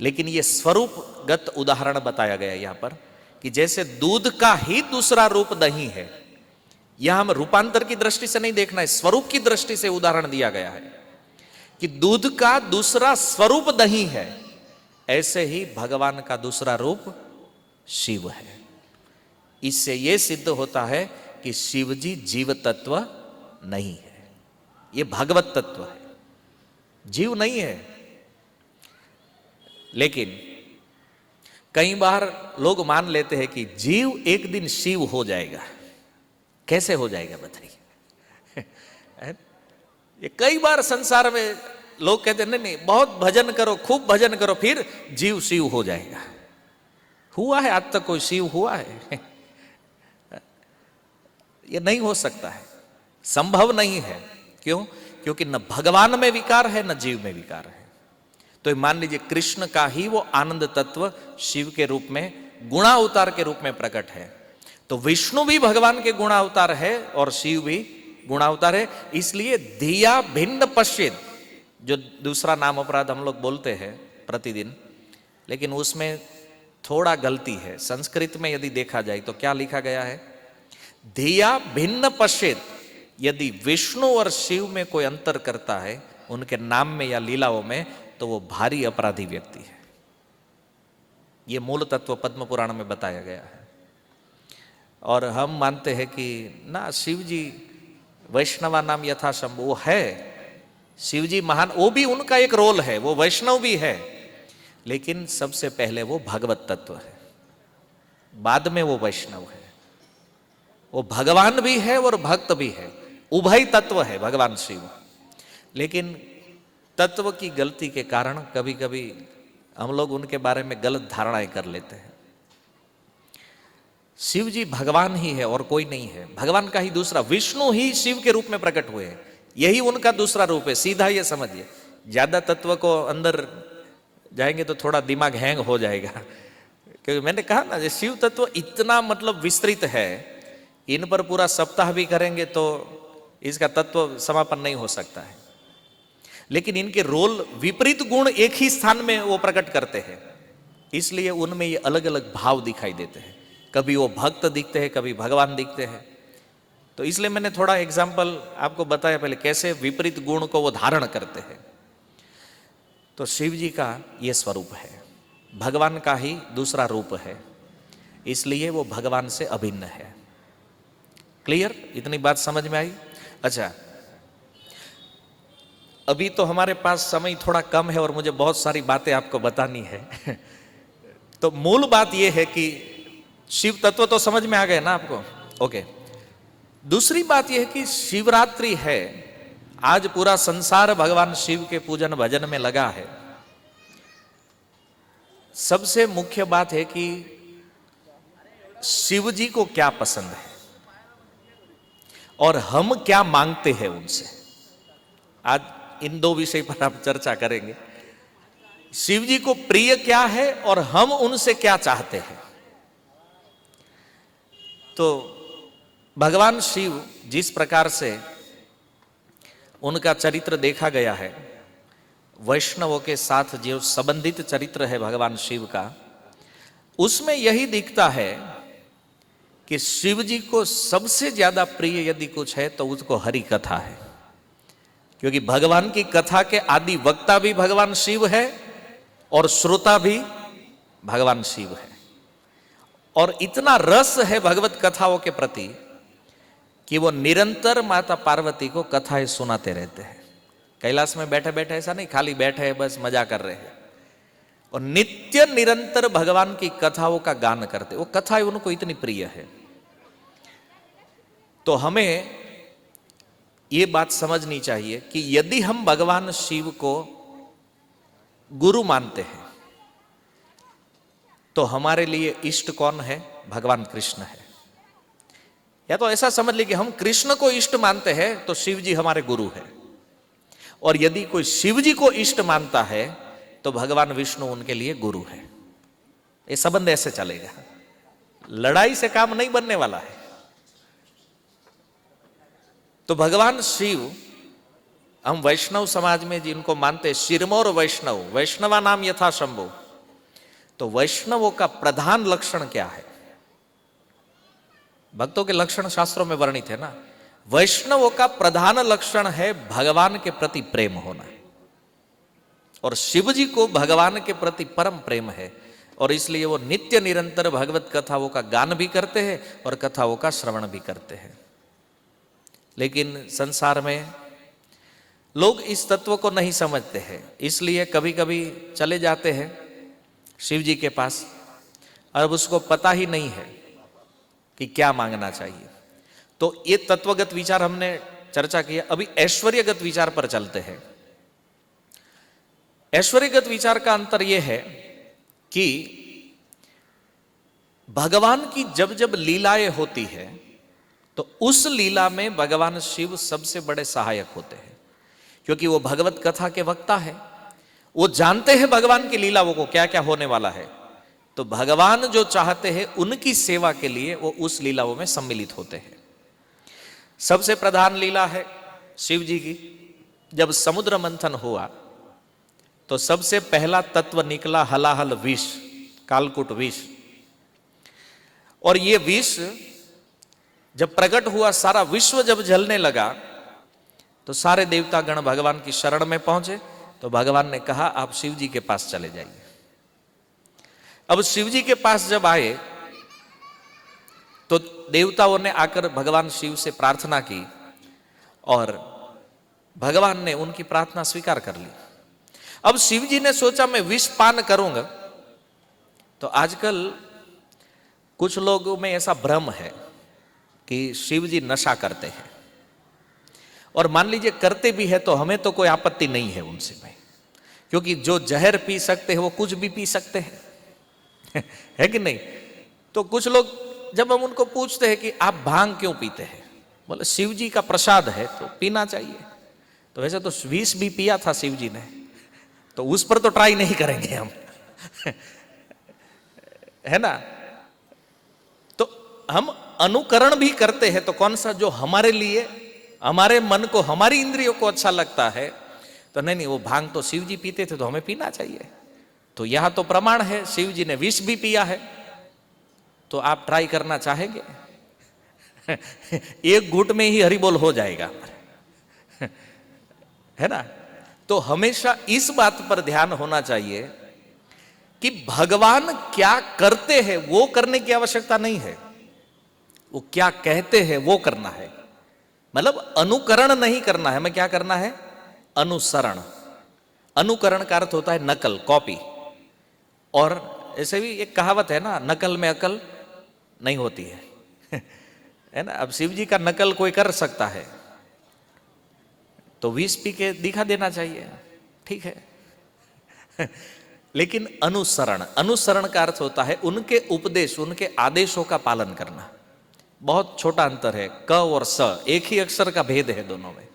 लेकिन ये स्वरूपगत उदाहरण बताया गया यहां पर कि जैसे दूध का ही दूसरा रूप दही है। यह हम रूपांतर की दृष्टि से नहीं देखना है, स्वरूप की दृष्टि से उदाहरण दिया गया है कि दूध का दूसरा स्वरूप दही है, ऐसे ही भगवान का दूसरा रूप शिव है। इससे यह सिद्ध होता है कि शिव जी जीव तत्व नहीं है, यह भगवत तत्व है, जीव नहीं है। लेकिन कई बार लोग मान लेते हैं कि जीव एक दिन शिव हो जाएगा। कैसे हो जाएगा बताइए? ये कई बार संसार में लोग कहते हैं नहीं नहीं बहुत भजन करो, खूब भजन करो, फिर जीव शिव हो जाएगा। हुआ है आज तक कोई शिव हुआ है? ये नहीं हो सकता है, संभव नहीं है। क्यों? क्योंकि न भगवान में विकार है न जीव में विकार है। तो मान लीजिए कृष्ण का ही वो आनंद तत्व शिव के रूप में गुणावतार के रूप में प्रकट है, तो विष्णु भी भगवान के गुणावतार है और शिव भी गुणावतार है। इसलिए धिया भिन्न पश्चिद, जो दूसरा नाम अपराध हम लोग बोलते हैं प्रतिदिन, लेकिन उसमें थोड़ा गलती है। संस्कृत में यदि देखा जाए तो क्या लिखा गया है? धिया भिन्न पश्चिद। यदि विष्णु और शिव में कोई अंतर करता है उनके नाम में या लीलाओं में, तो वो भारी अपराधी व्यक्ति है। ये मूल तत्व पद्म पुराण में बताया गया है। और हम मानते हैं कि ना शिव जी वैष्णवा नाम यथा शंभु है, शिव जी महान, वो भी उनका एक रोल है, वो वैष्णव भी है, लेकिन सबसे पहले वो भगवत तत्व है, बाद में वो वैष्णव है। वो भगवान भी है और भक्त भी है, उभय तत्व है भगवान शिव। लेकिन तत्व की गलती के कारण कभी कभी हम लोग उनके बारे में गलत धारणाएं कर लेते हैं। शिव जी भगवान ही है और कोई नहीं है। भगवान का ही दूसरा, विष्णु ही शिव के रूप में प्रकट हुए हैं, यही उनका दूसरा रूप है। सीधा ये समझिए, ज्यादा तत्व को अंदर जाएंगे तो थोड़ा दिमाग हैंग हो जाएगा। क्योंकि मैंने कहा ना, शिव तत्व इतना मतलब विस्तृत है, इन पर पूरा सप्ताह भी करेंगे तो इसका तत्व समापन नहीं हो सकता है। लेकिन इनके रोल, विपरीत गुण एक ही स्थान में वो प्रकट करते हैं, इसलिए उनमें ये अलग अलग भाव दिखाई देते हैं। कभी वो भक्त दिखते हैं, कभी भगवान दिखते हैं। तो इसलिए मैंने थोड़ा एग्जाम्पल आपको बताया पहले, कैसे विपरीत गुण को वो धारण करते हैं। तो शिव जी का ये स्वरूप है, भगवान का ही दूसरा रूप है, इसलिए वो भगवान से अभिन्न है। क्लियर? इतनी बात समझ में आई? अच्छा, अभी तो हमारे पास समय थोड़ा कम है और मुझे बहुत सारी बातें आपको बतानी है। तो मूल बात यह है कि शिव तत्व तो समझ में आ गए ना आपको? ओके। दूसरी बात यह है कि शिवरात्रि है, आज पूरा संसार भगवान शिव के पूजन भजन में लगा है। सबसे मुख्य बात है कि शिव जी को क्या पसंद है और हम क्या मांगते हैं उनसे। आज इन दो विषय पर आप चर्चा करेंगे। शिव जी को प्रिय क्या है और हम उनसे क्या चाहते हैं। तो भगवान शिव जिस प्रकार से उनका चरित्र देखा गया है, वैष्णवों के साथ जो संबंधित चरित्र है भगवान शिव का, उसमें यही दिखता है कि शिव जी को सबसे ज्यादा प्रिय यदि कुछ है तो उसको हरि कथा है। क्योंकि भगवान की कथा के आदि वक्ता भी भगवान शिव है और श्रोता भी भगवान शिव है। और इतना रस है भगवत कथाओं के प्रति कि वो निरंतर माता पार्वती को कथाएं सुनाते रहते हैं। कैलाश में बैठे बैठे ऐसा नहीं खाली बैठे हैं बस मजा कर रहे हैं, और नित्य निरंतर भगवान की कथाओं का गान करते। वो कथाएं उनको इतनी प्रिय है। तो हमें ये बात समझनी चाहिए कि यदि हम भगवान शिव को गुरु मानते हैं तो हमारे लिए इष्ट कौन है? भगवान कृष्ण है। या तो ऐसा समझ लीजिए कि हम कृष्ण को इष्ट मानते हैं तो शिव जी हमारे गुरु है, और यदि कोई शिव जी को इष्ट मानता है तो भगवान विष्णु उनके लिए गुरु है। ये संबंध ऐसे चलेगा, लड़ाई से काम नहीं बनने वाला है। तो भगवान शिव, हम वैष्णव समाज में जिनको मानते हैं शिरमौर वैष्णव, वैष्णवा नाम यथा शंभु, तो वैष्णवों का प्रधान लक्षण क्या है? भक्तों के लक्षण शास्त्रों में वर्णित है ना। वैष्णवों का प्रधान लक्षण है भगवान के प्रति प्रेम होना, और शिव जी को भगवान के प्रति परम प्रेम है, और इसलिए वो नित्य निरंतर भगवत कथाओं का गान भी करते हैं और कथाओं का श्रवण भी करते हैं। लेकिन संसार में लोग इस तत्व को नहीं समझते हैं, इसलिए कभी कभी चले जाते हैं शिव जी के पास, अब उसको पता ही नहीं है कि क्या मांगना चाहिए। तो ये तत्वगत विचार हमने चर्चा किया। अभी ऐश्वर्यगत विचार पर चलते हैं। ऐश्वर्यगत विचार का अंतर यह है कि भगवान की जब जब लीलाएं होती है तो उस लीला में भगवान शिव सबसे बड़े सहायक होते हैं, क्योंकि वो भगवत कथा के वक्ता है। वो जानते हैं भगवान की लीलाओं को क्या क्या होने वाला है, तो भगवान जो चाहते हैं उनकी सेवा के लिए वो उस लीलाओं में सम्मिलित होते हैं। सबसे प्रधान लीला है शिव जी की। जब समुद्र मंथन हुआ तो सबसे पहला तत्व निकला हलाहल विष, कालकूट विष। और ये विष जब प्रकट हुआ, सारा विश्व जब जलने लगा, तो सारे देवता गण भगवान की शरण में पहुंचे। तो भगवान ने कहा आप शिव जी के पास चले जाइए। अब शिव जी के पास जब आए तो देवताओं ने आकर भगवान शिव से प्रार्थना की, और भगवान ने उनकी प्रार्थना स्वीकार कर ली। अब शिव जी ने सोचा मैं विष पान करूंगा। तो आजकल कुछ लोगों में ऐसा भ्रम है कि शिव जी नशा करते हैं, और मान लीजिए करते भी है तो हमें तो कोई आपत्ति नहीं है उनसे भाई, क्योंकि जो जहर पी सकते हैं वो कुछ भी पी सकते हैं है कि नहीं। तो कुछ लोग जब हम उनको पूछते हैं कि आप भांग क्यों पीते हैं, बोले शिव जी का प्रसाद है तो पीना चाहिए। तो वैसे तो विष भी पिया था शिव जी ने, तो उस पर तो ट्राई नहीं करेंगे हम है ना। तो हम अनुकरण भी करते हैं, तो कौन सा जो हमारे लिए, हमारे मन को, हमारी इंद्रियों को अच्छा लगता है, तो नहीं वो भांग तो शिव जी पीते थे तो हमें पीना चाहिए। तो यहां तो प्रमाण है शिव जी ने विष भी पिया है, तो आप ट्राई करना चाहेंगे एक घूंट में ही हरि बोल हो जाएगा है ना। तो हमेशा इस बात पर ध्यान होना चाहिए कि भगवान क्या करते हैं वो करने की आवश्यकता नहीं है, वो क्या कहते हैं वो करना है। मतलब अनुकरण नहीं करना है, हमें क्या करना है? अनुसरण। अनुकरण का अर्थ होता है नकल, कॉपी। और ऐसे भी एक कहावत है ना, नकल में अकल नहीं होती है ना। अब शिव जी का नकल कोई कर सकता है तो विष पी के दिखा देना चाहिए, ठीक है लेकिन अनुसरण, अनुसरण का अर्थ होता है उनके उपदेश, उनके आदेशों का पालन करना। बहुत छोटा अंतर है, क और स, एक ही अक्षर का भेद है दोनों में।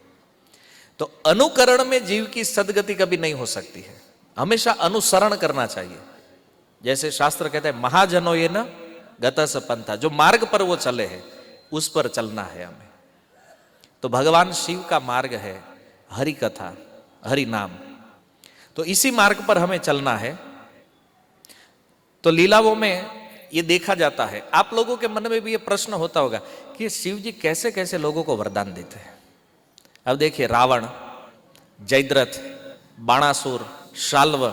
तो अनुकरण में जीव की सदगति कभी नहीं हो सकती है, हमेशा अनुसरण करना चाहिए। जैसे शास्त्र कहते हैं महाजनो ये न गतस पंथा, जो मार्ग पर वो चले हैं उस पर चलना है हमें। तो भगवान शिव का मार्ग है हरि कथा, हरि नाम, तो इसी मार्ग पर हमें चलना है। तो लीलाओं में ये देखा जाता है। आप लोगों के मन में भी ये प्रश्न होता होगा कि शिव जी कैसे कैसे लोगों को वरदान देते हैं। अब देखिए, रावण, जयद्रथ, बाणासुर, शाल्व,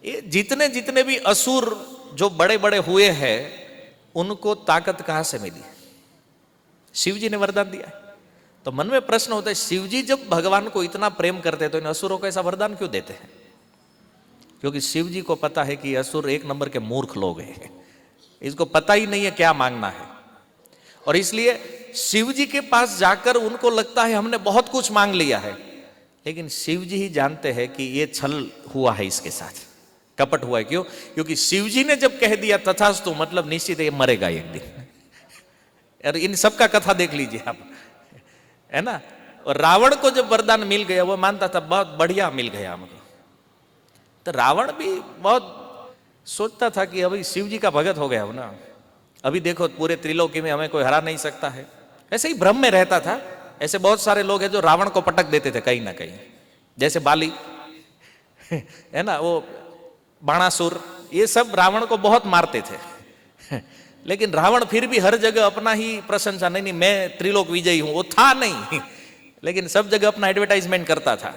ये जितने जितने भी असुर जो बड़े बड़े हुए हैं उनको ताकत कहां से मिली? शिव जी ने वरदान दिया है। तो मन में प्रश्न होता है, शिव जी जब भगवान को इतना प्रेम करते हैं तो इन असुरों को ऐसा वरदान क्यों देते हैं? क्योंकि शिव जी को पता है कि असुर एक नंबर के मूर्ख लोग हैं, इसको पता ही नहीं है क्या मांगना है। और इसलिए शिव जी के पास जाकर उनको लगता है हमने बहुत कुछ मांग लिया है, लेकिन शिव जी ही जानते हैं कि ये छल हुआ है, इसके साथ कपट हुआ है। क्यों? क्योंकि शिव जी ने जब कह दिया तथास्तु, मतलब निश्चित है ये मरेगा एक दिन। और इन सबका कथा देख लीजिए आप, है ना। और रावण को जब वरदान मिल गया वो मानता था बहुत बढ़िया मिल गया हमको, तो रावण भी बहुत सोचता था कि अभी शिव जी का भगत हो गया हो ना, अभी देखो पूरे त्रिलोकी में हमें कोई हरा नहीं सकता है। ऐसे ही भ्रम में रहता था। ऐसे बहुत सारे लोग हैं जो रावण को पटक देते थे कहीं ना कहीं, जैसे बाली है ना, वो बाणासुर, ये सब रावण को बहुत मारते थे। लेकिन रावण फिर भी हर जगह अपना ही प्रशंसा, नहीं मैं त्रिलोक विजयी हूं, वो था नहीं, लेकिन सब जगह अपना एडवर्टाइजमेंट करता था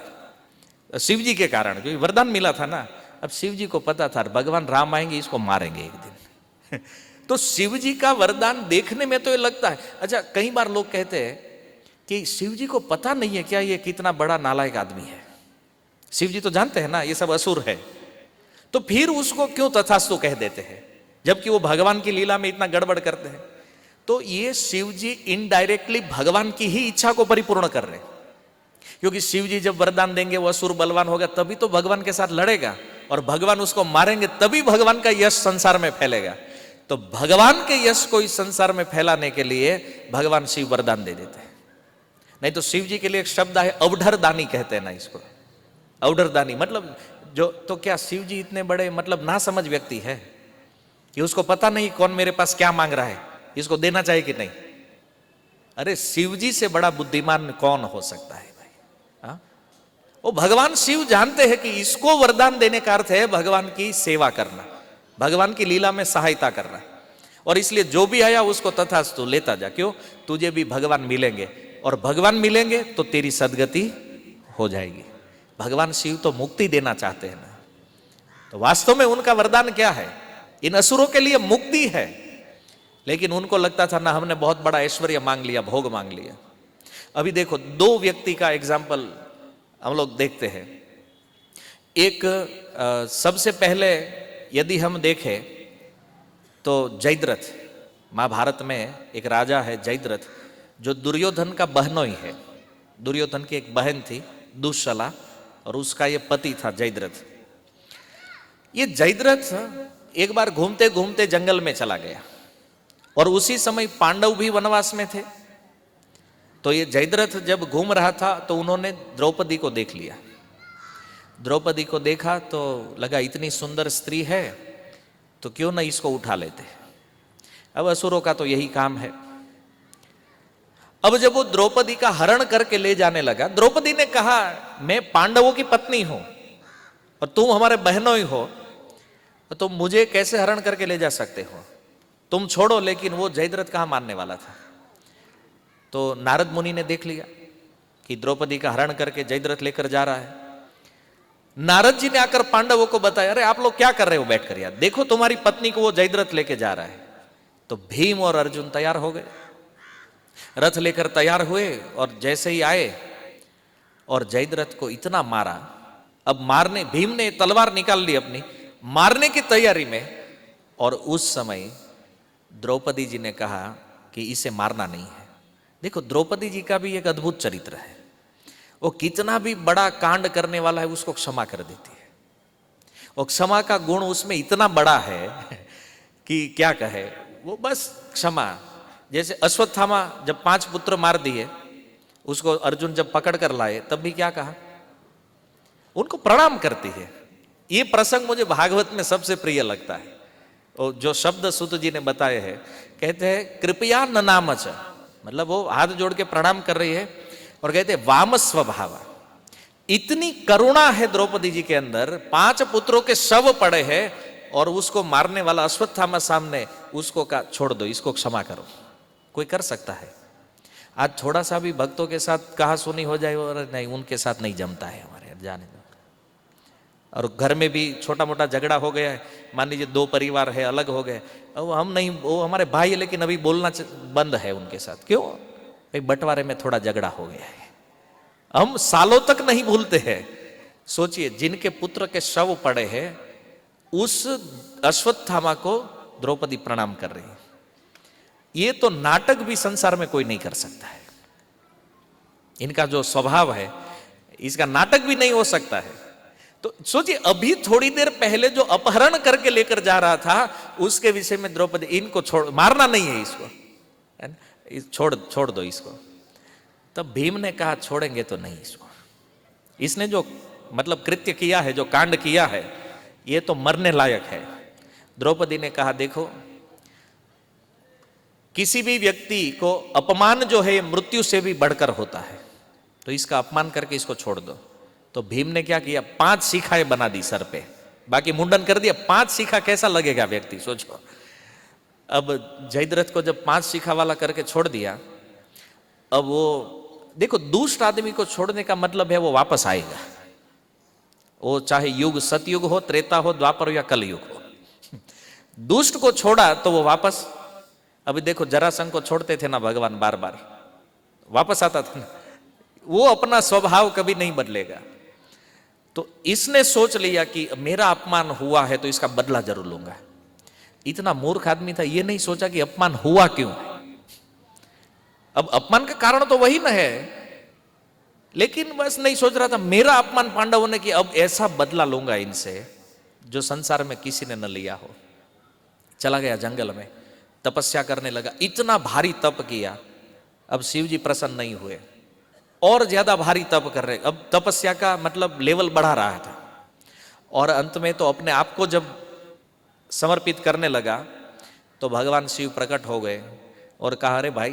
शिव जी के कारण, क्योंकि वरदान मिला था ना। अब शिव जी को पता था भगवान राम आएंगे, इसको मारेंगे एक दिन। तो शिव जी का वरदान देखने में तो ये लगता है। अच्छा, कई बार लोग कहते हैं कि शिव जी को पता नहीं है क्या ये कितना बड़ा नालायक आदमी है? शिव जी तो जानते हैं ना ये सब असुर है, तो फिर उसको क्यों तथास्तु कह देते हैं, जबकि वो भगवान की लीला में इतना गड़बड़ करते हैं? तो ये शिव जी इनडायरेक्टली भगवान की ही इच्छा को परिपूर्ण कर रहे हैं। क्योंकि शिव जी जब वरदान देंगे वो असुर बलवान होगा, तभी तो भगवान के साथ लड़ेगा, और भगवान उसको मारेंगे तभी भगवान का यश संसार में फैलेगा। तो भगवान के यश को इस संसार में फैलाने के लिए भगवान शिव वरदान दे देते हैं। नहीं तो शिव जी के लिए एक शब्द है अवढर दानी, कहते हैं ना इसको, अवढर दानी मतलब जो, तो क्या शिव जी इतने बड़े मतलब ना समझ व्यक्ति है कि उसको पता नहीं कौन मेरे पास क्या मांग रहा है, इसको देना चाहिए कि नहीं? अरे शिव जी से बड़ा बुद्धिमान कौन हो सकता है भाई? हाँ, वो भगवान शिव जानते हैं कि इसको वरदान देने का अर्थ है भगवान की सेवा करना, भगवान की लीला में सहायता करना। और इसलिए जो भी आया उसको तथास्तु लेता जा। क्यों? तुझे भी भगवान मिलेंगे, और भगवान मिलेंगे तो तेरी सदगति हो जाएगी। भगवान शिव तो मुक्ति देना चाहते हैं ना, तो वास्तव में उनका वरदान क्या है? इन असुरों के लिए मुक्ति है, लेकिन उनको लगता था ना हमने बहुत बड़ा ऐश्वर्य मांग लिया, भोग मांग लिया। अभी देखो दो व्यक्ति का एग्जाम्पल हम लोग देखते हैं। एक सबसे पहले यदि हम देखें तो जयद्रथ, महाभारत में एक राजा है जयद्रथ, जो दुर्योधन का बहनोई है। दुर्योधन की एक बहन थी दुश्शला, और उसका ये पति था जयद्रथ। ये जयद्रथ एक बार घूमते घूमते जंगल में चला गया, और उसी समय पांडव भी वनवास में थे। तो ये जयद्रथ जब घूम रहा था तो उन्होंने द्रौपदी को देख लिया। द्रौपदी को देखा तो लगा इतनी सुंदर स्त्री है तो क्यों ना इसको उठा लेते। अब असुरों का तो यही काम है। अब जब वो द्रौपदी का हरण करके ले जाने लगा, द्रौपदी ने कहा मैं पांडवों की पत्नी हूं और तुम हमारे बहनों ही हो, तो तुम मुझे कैसे हरण करके ले जा सकते हो? तुम छोड़ो। लेकिन वो जयद्रथ कहाँ मानने वाला था। तो नारद मुनि ने देख लिया कि द्रौपदी का हरण करके जयद्रथ लेकर जा रहा है। नारद जी ने आकर पांडवों को बताया, अरे आप लोग क्या कर रहे हो बैठकर, यार देखो तुम्हारी पत्नी को वो जयद्रथ लेके जा रहा है। तो भीम और अर्जुन तैयार हो गए, रथ लेकर तैयार हुए, और जैसे ही आए और जयद्रथ को इतना मारा। अब मारने, भीम ने तलवार निकाल ली अपनी, मारने की तैयारी में, और उस समय द्रौपदी जी ने कहा कि इसे मारना नहीं है। देखो द्रौपदी जी का भी एक अद्भुत चरित्र है, वो कितना भी बड़ा कांड करने वाला है उसको क्षमा कर देती है। और क्षमा का गुण उसमें इतना बड़ा है कि क्या कहे, वो बस क्षमा। जैसे अश्वत्थामा जब 5 पुत्र मार दिए, उसको अर्जुन जब पकड़ कर लाए तब भी क्या कहा, उनको प्रणाम करती है। ये प्रसंग मुझे भागवत में सबसे प्रिय लगता है। और जो शब्द सूत जी ने बताए हैं, कहते हैं कृपया न नामच, मतलब वो हाथ जोड़ के प्रणाम कर रही है और कहते हैं वाम स्वभाव। इतनी करुणा है द्रौपदी जी के अंदर, 5 पुत्रों के शव पड़े हैं और उसको मारने वाला अश्वत्थामा सामने, उसको कहा छोड़ दो, इसको क्षमा करो। कोई कर सकता है? आज थोड़ा सा भी भक्तों के साथ कहा सुनी हो जाए और नहीं उनके साथ नहीं जमता है हमारे, जाने दो। और घर में भी छोटा मोटा झगड़ा हो गया है, मान लीजिए दो परिवार है अलग हो गए, अब हम नहीं, वो हमारे भाई है लेकिन अभी बोलना बंद है उनके साथ, क्यों भाई बंटवारे में थोड़ा झगड़ा हो गया है, हम सालों तक नहीं भूलते हैं। सोचिए जिनके पुत्र के शव पड़े हैं उस अश्वत्थामा को द्रौपदी प्रणाम कर रही है। ये तो नाटक भी संसार में कोई नहीं कर सकता है, इनका जो स्वभाव है इसका नाटक भी नहीं हो सकता है। तो सोचिए अभी थोड़ी देर पहले जो अपहरण करके लेकर जा रहा था उसके विषय में द्रौपदी, इनको छोड़, मारना नहीं है इसको, है ना, छोड़ दो इसको। तब भीम ने कहा छोड़ेंगे तो नहीं इसको, इसने जो मतलब कृत्य किया है, जो कांड किया है, ये तो मरने लायक है। द्रौपदी ने कहा देखो किसी भी व्यक्ति को अपमान जो है मृत्यु से भी बढ़कर होता है, तो इसका अपमान करके इसको छोड़ दो। तो भीम ने क्या किया, 5 शिखाएं बना दी सर पे, बाकी मुंडन कर दिया। 5 शिखा कैसा लगेगा व्यक्ति, सोचो। अब जयद्रथ को जब 5 शिखा वाला करके छोड़ दिया, अब वो देखो दुष्ट आदमी को छोड़ने का मतलब है वो वापस आएगा, वो चाहे युग सतयुग हो, त्रेता हो, द्वापर हो या कलयुग हो। दुष्ट को छोड़ा तो वो वापस, अभी देखो जरासंध को छोड़ते थे ना भगवान, बार बार वापस आता था ना, वो अपना स्वभाव कभी नहीं बदलेगा। तो इसने सोच लिया कि मेरा अपमान हुआ है तो इसका बदला जरूर लूंगा। इतना मूर्ख आदमी था, ये नहीं सोचा कि अपमान हुआ क्यों। अब अपमान का कारण तो वही ना है, लेकिन बस नहीं सोच रहा था मेरा अपमान पांडवों ने किया, अब ऐसा बदला लूंगा इनसे जो संसार में किसी ने न लिया हो। चला गया जंगल में, तपस्या करने लगा, इतना भारी तप किया। अब शिव जी प्रसन्न नहीं हुए, और ज्यादा भारी तप कर रहे। अब तपस्या का मतलब लेवल बढ़ा रहा था, और अंत में तो अपने आप को जब समर्पित करने लगा तो भगवान शिव प्रकट हो गए और कहा अरे भाई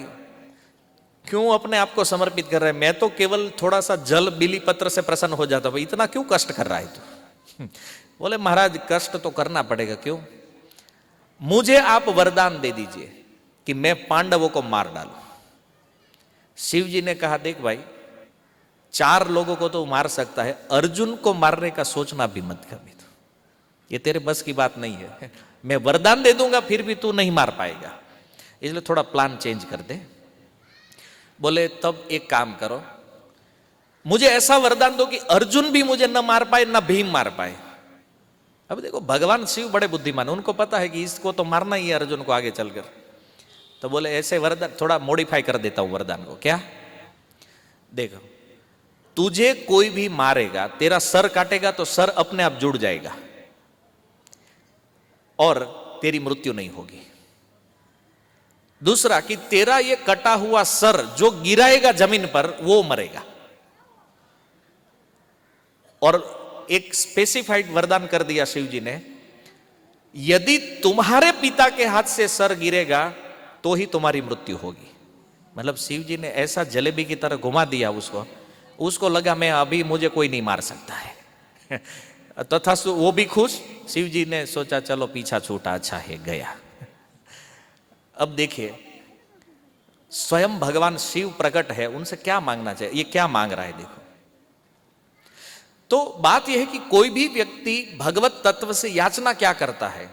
क्यों अपने आप को समर्पित कर रहे हैं, मैं तो केवल थोड़ा सा जल बिली पत्र से प्रसन्न हो जाता, भाई इतना क्यों कष्ट कर रहा है तू। बोले महाराज कष्ट तो करना पड़ेगा, क्यों, मुझे आप वरदान दे दीजिए कि मैं पांडवों को मार डालूं। शिव जी ने कहा देख भाई 4 लोगों को तो मार सकता है, अर्जुन को मारने का सोचना भी मत कभी, तो ये तेरे बस की बात नहीं है। मैं वरदान दे दूंगा फिर भी तू नहीं मार पाएगा, इसलिए थोड़ा प्लान चेंज कर दे। बोले तब एक काम करो, मुझे ऐसा वरदान दो कि अर्जुन भी मुझे न मार पाए न भीम मार पाए। अब देखो भगवान शिव बड़े बुद्धिमान, उनको पता है कि इसको तो मारना ही है अर्जुन को आगे चलकर। तो बोले ऐसे वरदान थोड़ा मॉडिफाई कर देता हूं वरदान को। क्या, देखो तुझे कोई भी मारेगा, तेरा सर काटेगा तो सर अपने आप जुड़ जाएगा और तेरी मृत्यु नहीं होगी। दूसरा कि तेरा ये कटा हुआ सर जो गिराएगा जमीन पर वो मरेगा। और एक स्पेसिफाइड वरदान कर दिया शिव जी ने, यदि तुम्हारे पिता के हाथ से सर गिरेगा तो ही तुम्हारी मृत्यु होगी। मतलब शिव जी ने ऐसा जलेबी की तरह घुमा दिया उसको लगा मैं अभी मुझे कोई नहीं मार सकता है। तथा वो भी खुश, शिव जी ने सोचा चलो पीछा छूटा, अच्छा है गया। अब देखिए स्वयं भगवान शिव प्रकट है, उनसे क्या मांगना चाहिए, ये क्या मांग रहा है देखो। तो बात यह है कि कोई भी व्यक्ति भगवत तत्व से याचना क्या करता है,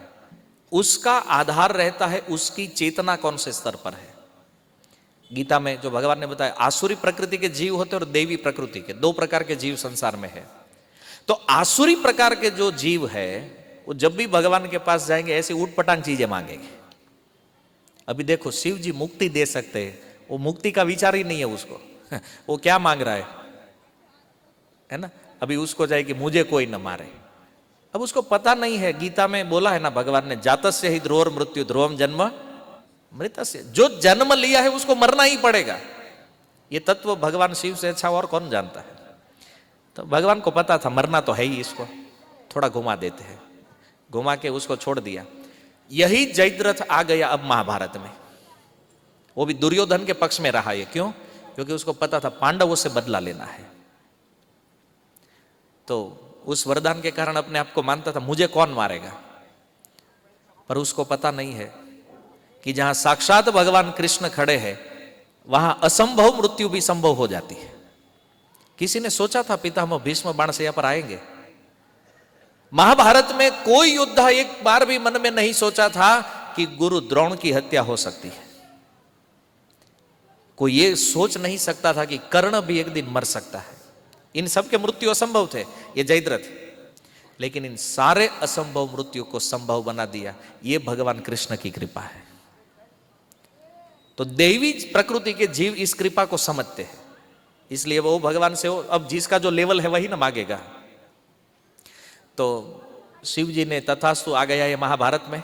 उसका आधार रहता है उसकी चेतना कौन से स्तर पर है। गीता में जो भगवान ने बताया आसुरी प्रकृति के जीव होते और देवी प्रकृति के, 2 प्रकार के जीव संसार में है। तो आसुरी प्रकार के जो जीव है वो जब भी भगवान के पास जाएंगे ऐसी ऊटपटांग चीजें मांगेंगे। अभी देखो शिव जी मुक्ति दे सकते हैं, वो मुक्ति का विचार ही नहीं है उसको। वो क्या मांग रहा है ना, अभी उसको जाए कि मुझे कोई न मारे। अब उसको पता नहीं है, गीता में बोला है ना भगवान ने, जातस्य ही ध्रुवर मृत्यु ध्रुवम जन्म मृतस्य, जो जन्म लिया है उसको मरना ही पड़ेगा। ये तत्व भगवान शिव से अच्छा और कौन जानता है। तो भगवान को पता था मरना तो है ही, इसको थोड़ा घुमा देते हैं, घुमा के उसको छोड़ दिया। यही जयद्रथ आ गया अब महाभारत में, वो भी दुर्योधन के पक्ष में रहा। ये क्यों, क्योंकि उसको पता था पांडवों से बदला लेना है। तो उस वरदान के कारण अपने आप को मानता था मुझे कौन मारेगा, पर उसको पता नहीं है कि जहां साक्षात भगवान कृष्ण खड़े हैं वहां असंभव मृत्यु भी संभव हो जाती है। किसी ने सोचा था पितामह भीष्म बाण से यहां पर आएंगे, महाभारत में कोई योद्धा एक बार भी मन में नहीं सोचा था कि गुरु द्रोण की हत्या हो सकती है। कोई ये सोच नहीं सकता था कि कर्ण भी एक दिन मर सकता है। इन सब के मृत्यु असंभव थे, ये जयद्रथ, लेकिन इन सारे असंभव मृत्यु को संभव बना दिया, ये भगवान कृष्ण की कृपा है। तो देवी प्रकृति के जीव इस कृपा को समझते हैं, इसलिए वो भगवान से अब जिसका जो लेवल है वही ना मांगेगा। तो शिव जी ने तथास्तु आ गया ये महाभारत में।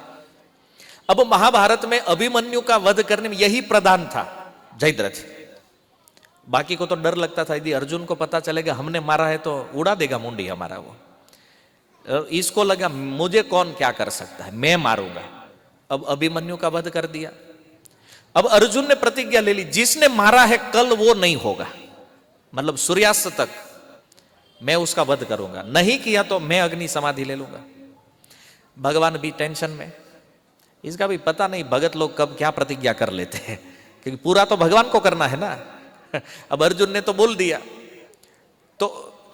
अब महाभारत में अभिमन्यु का वध करने में यही प्रधान था, जयद्रथ। बाकी को तो डर लगता था, यदि अर्जुन को पता चलेगा हमने मारा है तो उड़ा देगा मुंडी हमारा वो। इसको लगा मुझे कौन क्या कर सकता है, मैं मारूंगा। अब अभिमन्यु का वध कर दिया। अब अर्जुन ने प्रतिज्ञा ले ली, जिसने मारा है कल वो नहीं होगा, मतलब सूर्यास्त तक मैं उसका वध करूंगा, नहीं किया तो मैं अग्नि समाधि ले लूंगा। भगवान भी टेंशन में, इसका भी पता नहीं भगत लोग कब क्या प्रतिज्ञा कर लेते हैं, क्योंकि पूरा तो भगवान को करना है ना। अब अर्जुन ने तो बोल दिया। तो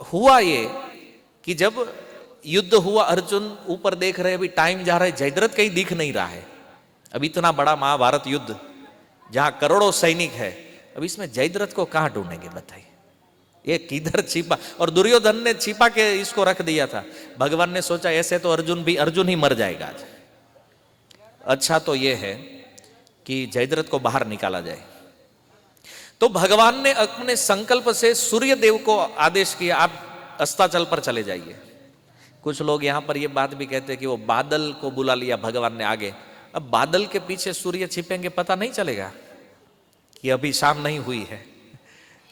हुआ ये कि जब युद्ध हुआ, अर्जुन ऊपर देख रहे, अभी टाइम जा रहा है, जयद्रथ कहीं दिख नहीं रहा है। अब इतना बड़ा महाभारत युद्ध जहां करोड़ों सैनिक है, अब इसमें जयद्रथ को कहां ढूंढेंगे बताइए, ये किधर छिपा। और दुर्योधन ने छिपा के इसको रख दिया था। भगवान ने सोचा ऐसे तो अर्जुन ही मर जाएगा आज। अच्छा तो ये है कि जयद्रथ को बाहर निकाला जाए। तो भगवान ने अपने संकल्प से सूर्य देव को आदेश किया, आप अस्ताचल पर चले जाइए। कुछ लोग यहां पर ये बात भी कहते हैं कि वो बादल को बुला लिया भगवान ने आगे। अब बादल के पीछे सूर्य छिपेंगे, पता नहीं चलेगा कि अभी शाम नहीं हुई है।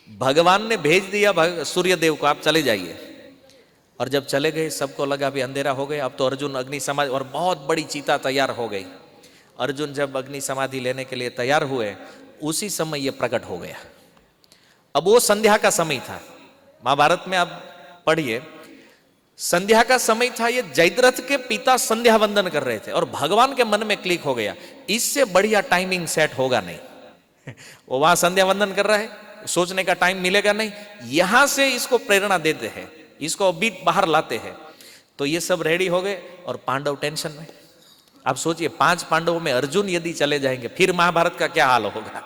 भगवान ने भेज दिया सूर्य देव को, आप चले जाइए। और जब चले गए सबको लगा अभी अंधेरा हो गया, अब तो अर्जुन अग्नि समाधि, और बहुत बड़ी चीता तैयार हो गई। अर्जुन जब अग्नि समाधि लेने के लिए तैयार हुए, उसी समय ये प्रकट हो गया। अब वो संध्या का समय था, महाभारत में आप पढ़िए, संध्या का समय था। ये जयद्रथ के पिता संध्या वंदन कर रहे थे और भगवान के मन में क्लिक हो गया, इससे बढ़िया टाइमिंग सेट होगा नहीं। वो वहां संध्या वंदन कर रहा है, सोचने का टाइम मिलेगा नहीं, यहां से इसको प्रेरणा देते हैं, इसको अभी बाहर लाते हैं। तो ये सब रेडी हो गए और पांडव टेंशन में। आप सोचिए 5 पांडवों में अर्जुन यदि चले जाएंगे, फिर महाभारत का क्या हाल होगा,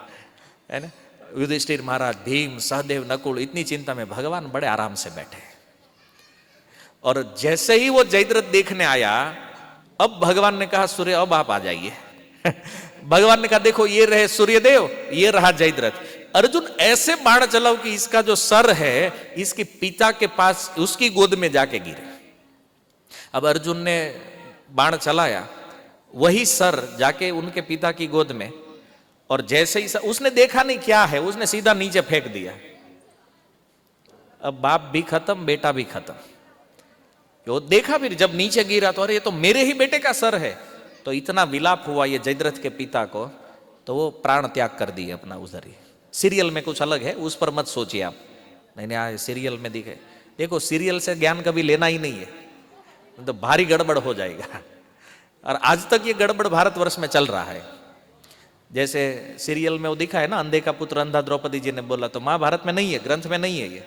है ना। युधिष्ठिर महाराज, भीम, सहदेव, नकुल, इतनी चिंता में। भगवान बड़े आराम से बैठे। और जैसे ही वो जयद्रथ देखने आया, अब भगवान ने कहा सूर्य अब आप आ जाइए। भगवान ने कहा देखो ये रहे सूर्यदेव, ये रहा जयद्रथ। अर्जुन ऐसे बाण चलाओ कि इसका जो सर है इसके पिता के पास, उसकी गोद में जाके गिरे। अब अर्जुन ने बाण चलाया, वही सर जाके उनके पिता की गोद में, और जैसे ही उसने देखा नहीं क्या है, उसने सीधा नीचे फेंक दिया। अब बाप भी खत्म, बेटा भी खत्म। वो देखा फिर जब नीचे गिरा तो अरे ये तो मेरे ही बेटे का सर है। तो इतना विलाप हुआ ये जयद्रथ के पिता को, तो वो प्राण त्याग कर दिए अपना उधर ही। सीरियल में कुछ अलग है, उस पर मत सोचिए आप, नहीं सीरियल में दिखे। देखो सीरियल से ज्ञान कभी लेना ही नहीं है, तो भारी गड़बड़ हो जाएगा। और आज तक ये गड़बड़ भारतवर्ष में चल रहा है। जैसे सीरियल में वो दिखा है ना, अंधे का पुत्र अंधा, द्रौपदी जी ने बोला, तो महाभारत में नहीं है, ग्रंथ में नहीं है। ये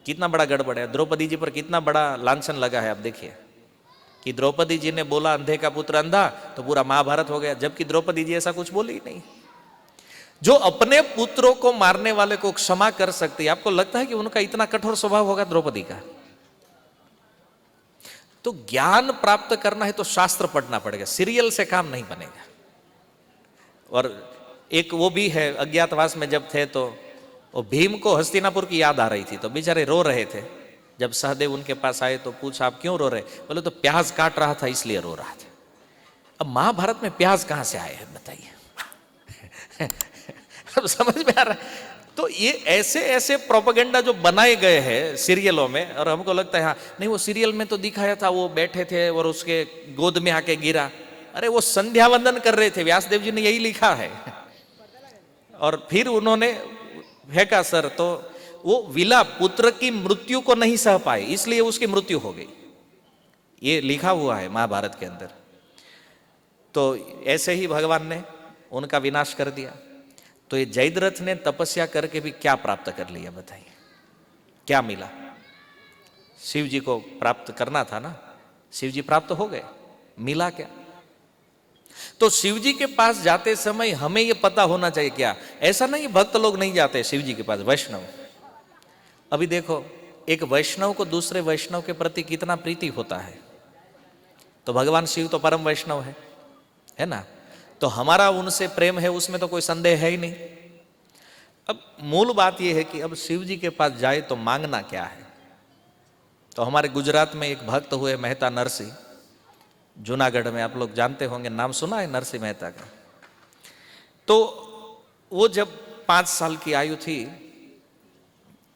कितना बड़ा गड़बड़ है। द्रौपदी जी पर कितना बड़ा लांछन लगा है, आप देखिए कि द्रौपदी जी ने बोला अंधे का पुत्र अंधा, तो पूरा महाभारत हो गया, जबकि द्रौपदी जी ऐसा कुछ बोली ही नहीं। जो अपने पुत्रों को मारने वाले को क्षमा कर सकती है, आपको लगता है कि उनका इतना कठोर स्वभाव होगा द्रौपदी का? तो ज्ञान प्राप्त करना है तो शास्त्र पढ़ना पड़ेगा, सीरियल से काम नहीं बनेगा। और एक वो भी है, अज्ञातवास में जब थे तो वो भीम को हस्तिनापुर की याद आ रही थी, तो बेचारे रो रहे थे। जब सहदेव उनके पास आए तो पूछा आप क्यों रो रहे? बोले तो प्याज काट रहा था इसलिए रो रहा था। अब महाभारत में प्याज कहां से आए हैं बताइए? अब समझ में आ रहा है। तो ये ऐसे ऐसे प्रोपेगेंडा जो बनाए गए हैं सीरियलों में, और हमको लगता है हाँ नहीं वो सीरियल में तो दिखाया था वो बैठे थे और उसके गोद में आके गिरा। अरे वो संध्या वंदन कर रहे थे, व्यासदेव जी ने यही लिखा है। और फिर उन्होंने फेंका सर, तो वो विला पुत्र की मृत्यु को नहीं सह पाए, इसलिए उसकी मृत्यु हो गई। ये लिखा हुआ है महाभारत के अंदर। तो ऐसे ही भगवान ने उनका विनाश कर दिया। तो ये जयद्रथ ने तपस्या करके भी क्या प्राप्त कर लिया बताइए, क्या मिला? शिव जी को प्राप्त करना था ना, शिव जी प्राप्त हो गए, मिला क्या? तो शिव जी के पास जाते समय हमें यह पता होना चाहिए क्या, ऐसा नहीं भक्त लोग नहीं जाते शिव जी के पास, वैष्णव। अभी देखो, एक वैष्णव को दूसरे वैष्णव के प्रति कितना प्रीति होता है, तो भगवान शिव तो परम वैष्णव है ना, तो हमारा उनसे प्रेम है, उसमें तो कोई संदेह है ही नहीं। अब मूल बात यह है कि अब शिव जी के पास जाए तो मांगना क्या है। तो हमारे गुजरात में एक भक्त हुए मेहता नरसिंह, जूनागढ़ में, आप लोग जानते होंगे, नाम सुना है नरसिंह मेहता का। तो वो जब 5 साल की आयु थी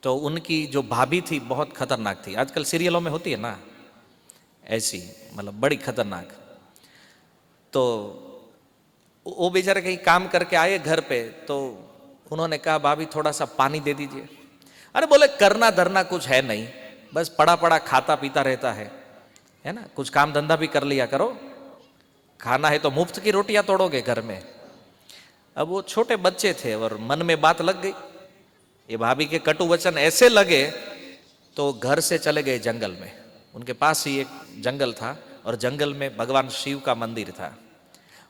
तो उनकी जो भाभी थी बहुत खतरनाक थी, आजकल सीरियलों में होती है ना ऐसी, मतलब बड़ी खतरनाक। तो वो बेचारे कहीं काम करके आए घर पे, तो उन्होंने कहा भाभी थोड़ा सा पानी दे दीजिए। अरे बोले करना धरना कुछ है नहीं, बस पड़ा पड़ा खाता पीता रहता है ना, कुछ काम धंधा भी कर लिया करो, खाना है तो मुफ्त की रोटियां तोड़ोगे घर में। अब वो छोटे बच्चे थे और मन में बात लग गई, ये भाभी के कटु वचन ऐसे लगे तो घर से चले गए जंगल में। उनके पास ही एक जंगल था और जंगल में भगवान शिव का मंदिर था,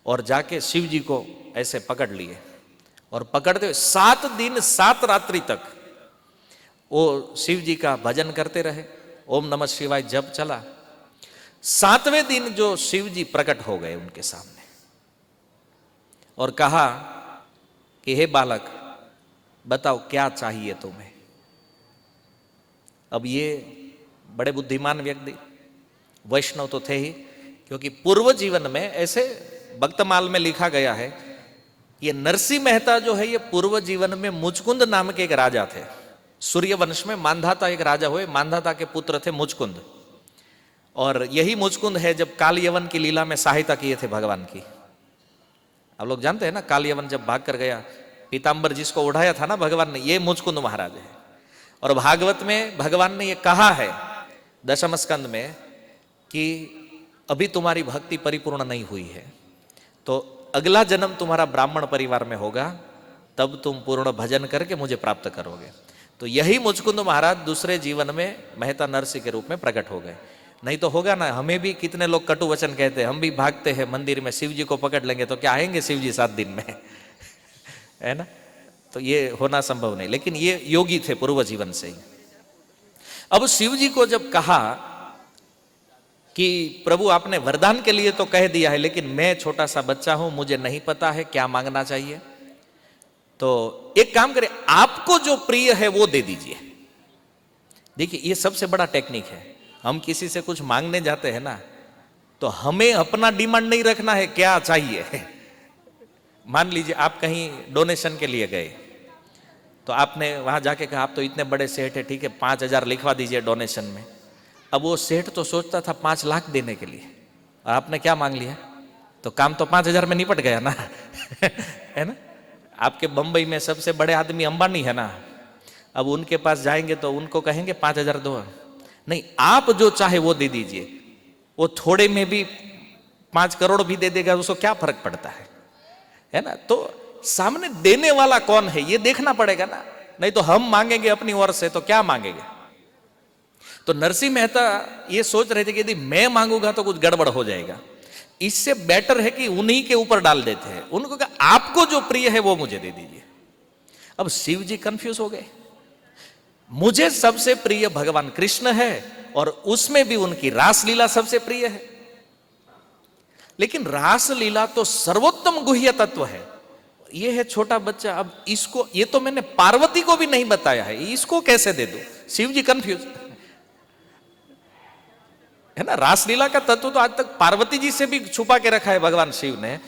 और जाके शिव जी को ऐसे पकड़ लिए और पकड़ते हुए 7 दिन 7 रात्रि तक वो शिव जी का भजन करते रहे, ओम नमः शिवाय जप चला। 7वें दिन जो शिव जी प्रकट हो गए उनके सामने और कहा कि हे बालक बताओ क्या चाहिए तुम्हें। अब ये बड़े बुद्धिमान व्यक्ति, वैष्णव तो थे ही, क्योंकि पूर्व जीवन में ऐसे भक्तमाल में लिखा गया है, ये नरसिंह मेहता जो है ये पूर्व जीवन में मुचकुंद नाम के एक राजा थे। सूर्य वंश में मांधाता एक राजा हुए, मांधाता के पुत्र थे मुचकुंद, और यही मुचकुंद है जब काल यवन की लीला में सहायता किए थे भगवान की। आप लोग जानते हैं ना, काल यवन जब भाग कर गया, पीताम्बर जिसको उड़ाया था ना भगवान ने, ये मुचकुंद महाराज है। और भागवत में भगवान ने ये कहा है दशम स्कंद में कि अभी तुम्हारी भक्ति परिपूर्ण नहीं हुई है, तो अगला जन्म तुम्हारा ब्राह्मण परिवार में होगा, तब तुम पूर्ण भजन करके मुझे प्राप्त करोगे। तो यही मुचकुंद महाराज दूसरे जीवन में मेहता नरसिंह के रूप में प्रकट हो गए। नहीं तो होगा ना, हमें भी कितने लोग कटु वचन कहते हैं, हम भी भागते हैं मंदिर में, शिव जी को पकड़ लेंगे तो क्या आएंगे शिव जी 7 दिन में है ना, तो ये होना संभव नहीं। लेकिन ये योगी थे पूर्व जीवन से ही। अब शिव जी को जब कहा कि प्रभु आपने वरदान के लिए तो कह दिया है, लेकिन मैं छोटा सा बच्चा हूं, मुझे नहीं पता है क्या मांगना चाहिए, तो एक काम करें, आपको जो प्रिय है वो दे दीजिए। देखिए ये सबसे बड़ा टेक्निक है, हम किसी से कुछ मांगने जाते हैं ना, तो हमें अपना डिमांड नहीं रखना है क्या चाहिए। मान लीजिए आप कहीं डोनेशन के लिए गए, तो आपने वहां जाके कहा आप तो इतने बड़े सेठ है, ठीक है 5,000 लिखवा दीजिए डोनेशन में। अब वो सेठ तो सोचता था 5 लाख देने के लिए, और आपने क्या मांग लिया, तो काम तो 5,000 में निपट गया ना है ना। आपके बंबई में सबसे बड़े आदमी अंबानी है ना, अब उनके पास जाएंगे तो उनको कहेंगे 5,000 दो, नहीं, आप जो चाहे वो दे दीजिए। वो थोड़े में भी 5 करोड़ भी दे देगा, उसको क्या फर्क पड़ता है ना। तो सामने देने वाला कौन है ये देखना पड़ेगा ना, नहीं तो हम मांगेंगे अपनी ओर से तो क्या मांगेंगे। तो नरसिंह मेहता ये सोच रहे थे कि यदि मैं मांगूंगा तो कुछ गड़बड़ हो जाएगा, इससे बेटर है कि उन्हीं के ऊपर डाल देते हैं। उनको कहा आपको जो प्रिय है वो मुझे दे दीजिए। अब शिव जी कंफ्यूज हो गए, मुझे सबसे प्रिय भगवान कृष्ण है और उसमें भी उनकी रासलीला सबसे प्रिय है, लेकिन रासलीला तो सर्वोत्तम गुह्य तत्व है, ये है छोटा बच्चा, अब इसको, ये तो मैंने पार्वती को भी नहीं बताया है, इसको कैसे दे दूं। शिव जी कंफ्यूज है ना। रासलीला का तत्व तो आज तक पार्वती जी से भी छुपा के रखा है भगवान शिव ने,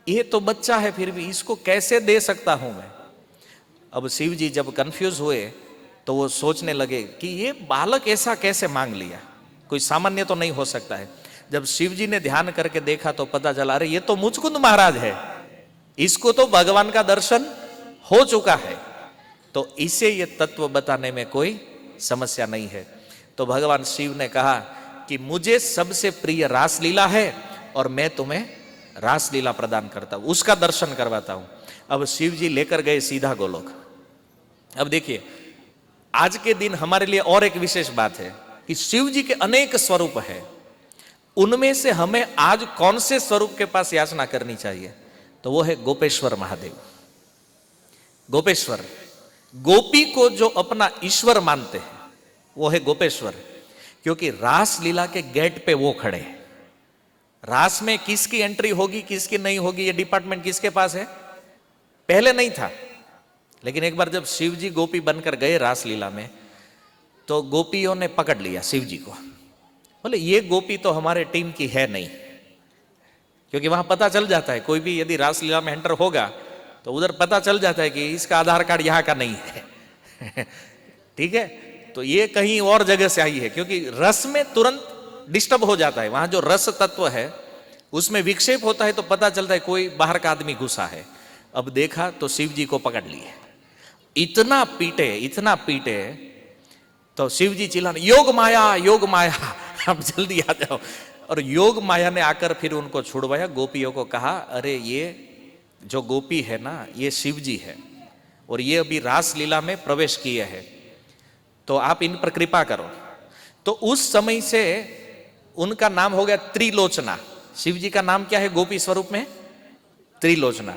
ये तो बच्चा है फिर भी इसको कैसे दे सकता हूं मैं। अब शिव जी जब कंफ्यूज हुए तो वो सोचने लगे कि ये बालक ऐसा कैसे मांग लिया, कोई सामान्य तो नहीं हो सकता है। जब शिव जी ने ध्यान करके देखा तो पता चला अरे ये तो मुचकुंद महाराज है, इसको तो भगवान का दर्शन हो चुका है, तो इसे ये तत्व बताने में कोई समस्या नहीं है। तो भगवान शिव ने कहा कि मुझे सबसे प्रिय रासलीला है और मैं तुम्हें रासलीला प्रदान करता हूं, उसका दर्शन करवाता हूं। अब शिव जी लेकर गए सीधा गोलोक। अब देखिए आज के दिन हमारे लिए और एक विशेष बात है कि शिव जी के अनेक स्वरूप है, उनमें से हमें आज कौन से स्वरूप के पास याचना करनी चाहिए, तो वो है गोपेश्वर महादेव। गोपेश्वर, गोपी को जो अपना ईश्वर मानते हैं वो है गोपेश्वर, क्योंकि रास लीला के गेट पे वो खड़े हैं। रास में किसकी एंट्री होगी किसकी नहीं होगी ये डिपार्टमेंट किसके पास है? पहले नहीं था, लेकिन एक बार जब शिव जी गोपी बनकर गए रास लीला में, तो गोपियों ने पकड़ लिया शिव जी को। बोले ये गोपी तो हमारे टीम की है नहीं, क्योंकि वहां पता चल जाता है, कोई भी यदि रास लीला में एंटर होगा तो उधर पता चल जाता है कि इसका आधार कार्ड यहाँ का नहीं है। ठीक है, तो ये कहीं और जगह से आई है, क्योंकि रस में तुरंत डिस्टर्ब हो जाता है। वहां जो रस तत्व है उसमें विक्षेप होता है तो पता चलता है कोई बाहर का आदमी घुसा है। अब देखा तो शिव जी को पकड़ लिए, इतना पीटे तो शिव जी चिल्लाने योग माया, आप जल्दी आ जाओ। और योग माया ने आकर फिर उनको छुड़वाया। गोपियों को कहा अरे ये जो गोपी है ना ये शिव जी है, और ये अभी रास लीला में प्रवेश किए हैं, तो आप इन पर कृपा करो। तो उस समय से उनका नाम हो गया त्रिलोचना। शिव जी का नाम क्या है गोपी स्वरूप में? त्रिलोचना।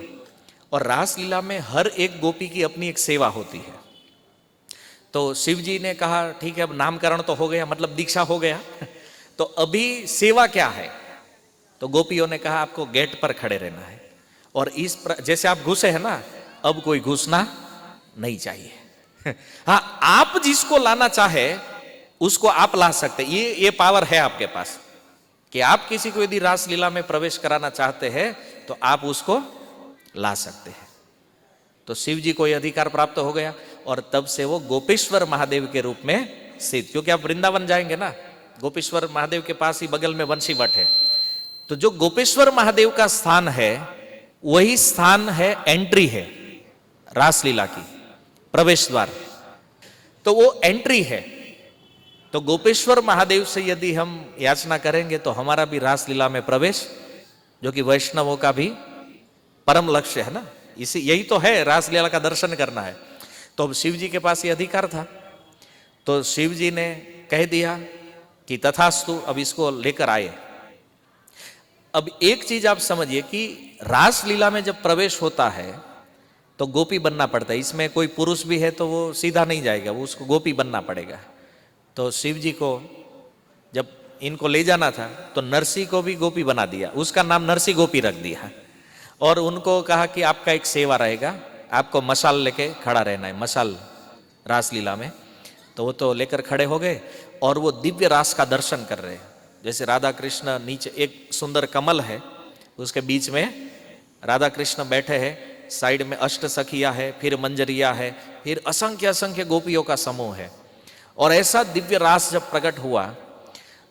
और रास लीला में हर एक गोपी की अपनी एक सेवा होती है। तो शिव जी ने कहा ठीक है अब नामकरण तो हो गया, मतलब दीक्षा हो गया, तो अभी सेवा क्या है? तो गोपियों ने कहा आपको गेट पर खड़े रहना है, और जैसे आप घुसे हैं ना, अब कोई घुसना नहीं चाहिए। हाँ, आप जिसको लाना चाहे उसको आप ला सकते, ये पावर है आपके पास कि आप किसी को यदि रास लीला में प्रवेश कराना चाहते हैं तो आप उसको ला सकते हैं। तो शिव जी को यह अधिकार प्राप्त हो गया, और तब से वो गोपेश्वर महादेव के रूप में स्थित। क्योंकि आप वृंदावन जाएंगे ना, गोपेश्वर महादेव के पास ही बगल में बंशी वट है, तो जो गोपेश्वर महादेव का स्थान है वही स्थान है, एंट्री है रासलीला की, प्रवेश द्वार, तो वो एंट्री है। तो गोपेश्वर महादेव से यदि हम याचना करेंगे तो हमारा भी रासलीला में प्रवेश, जो कि वैष्णवों का भी परम लक्ष्य है ना, यही तो है, रासलीला का दर्शन करना है। तो अब शिव जी के पास ये अधिकार था, तो शिव जी ने कह दिया कि तथास्तु, अब इसको लेकर आए। अब एक चीज आप समझिए कि रासलीला में जब प्रवेश होता है तो गोपी बनना पड़ता है। इसमें कोई पुरुष भी है तो वो सीधा नहीं जाएगा, वो उसको गोपी बनना पड़ेगा। तो शिव जी को जब इनको ले जाना था तो नरसी को भी गोपी बना दिया, उसका नाम नरसी गोपी रख दिया, और उनको कहा कि आपका एक सेवा रहेगा, आपको मशाल लेके खड़ा रहना है, मशाल रासलीला में। तो वो तो लेकर खड़े हो गए, और वो दिव्य रास का दर्शन कर रहे हैं। जैसे राधा कृष्ण, नीचे एक सुंदर कमल है, उसके बीच में राधा कृष्ण बैठे हैं, साइड में अष्ट सखिया है, फिर मंजरिया है, फिर असंख्य असंख्य गोपियों का समूह है। और ऐसा दिव्य रास जब प्रकट हुआ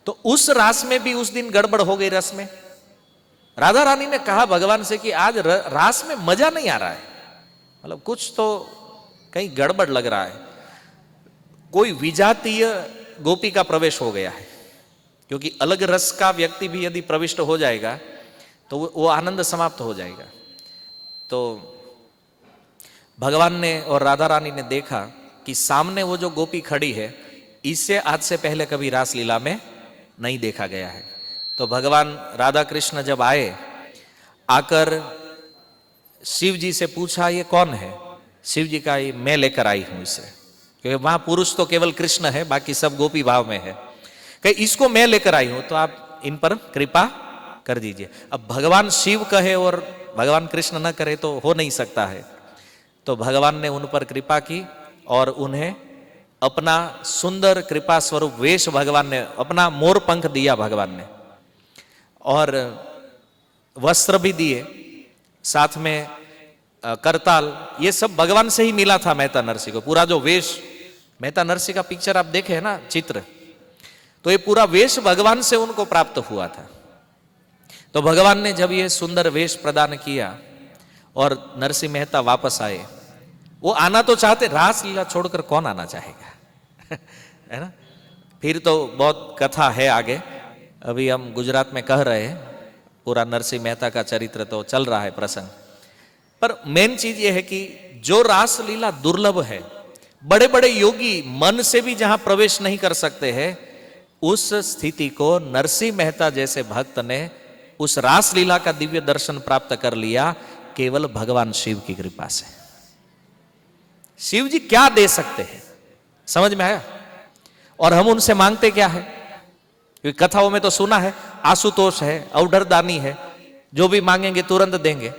तो उस रास में भी उस दिन गड़बड़ हो गई। रस में राधा रानी ने कहा भगवान से कि आज रास में मजा नहीं आ रहा है, मतलब कुछ तो कहीं गड़बड़ लग रहा है, कोई विजातीय गोपी का प्रवेश हो गया है। क्योंकि अलग रस का व्यक्ति भी यदि प्रविष्ट हो जाएगा तो वो आनंद समाप्त हो जाएगा। तो भगवान ने और राधा रानी ने देखा कि सामने वो जो गोपी खड़ी है, इससे आज से पहले कभी रासलीला में नहीं देखा गया है। तो भगवान राधा कृष्ण जब आए, आकर शिव जी से पूछा ये कौन है? शिव जी का ये मैं लेकर आई हूं इसे, क्योंकि वहां पुरुष तो केवल कृष्ण है, बाकी सब गोपी भाव में है। कहीं इसको मैं लेकर आई हूं, तो आप इन पर कृपा कर दीजिए। अब भगवान शिव कहे और भगवान कृष्ण न करे तो हो नहीं सकता है। तो भगवान ने उन पर कृपा की और उन्हें अपना सुंदर कृपा स्वरूप वेश भगवान ने, अपना मोर पंख दिया भगवान ने, और वस्त्र भी दिए, साथ में करताल, ये सब भगवान से ही मिला था मेहता नरसिंह को। पूरा जो वेश, मेहता नरसिंह का पिक्चर आप देखे है ना, चित्र, तो ये पूरा वेश भगवान से उनको प्राप्त हुआ था। तो भगवान ने जब ये सुंदर वेश प्रदान किया और नरसिंह मेहता वापस आए, वो आना तो चाहते, रासलीला छोड़कर कौन आना चाहेगा है ना। फिर तो बहुत कथा है आगे, अभी हम गुजरात में कह रहे हैं, पूरा नरसिंह मेहता का चरित्र तो चल रहा है प्रसंग। पर मेन चीज ये है कि जो रासलीला दुर्लभ है, बड़े बड़े योगी मन से भी जहां प्रवेश नहीं कर सकते हैं, उस स्थिति को नरसिंह मेहता जैसे भक्त ने उस रासलीला का दिव्य दर्शन प्राप्त कर लिया केवल भगवान शिव की कृपा से। शिव जी क्या दे सकते हैं, समझ में आया? और हम उनसे मांगते क्या है? क्योंकि कथाओं में तो सुना है आशुतोष है, औडरदानी है, जो भी मांगेंगे तुरंत देंगे।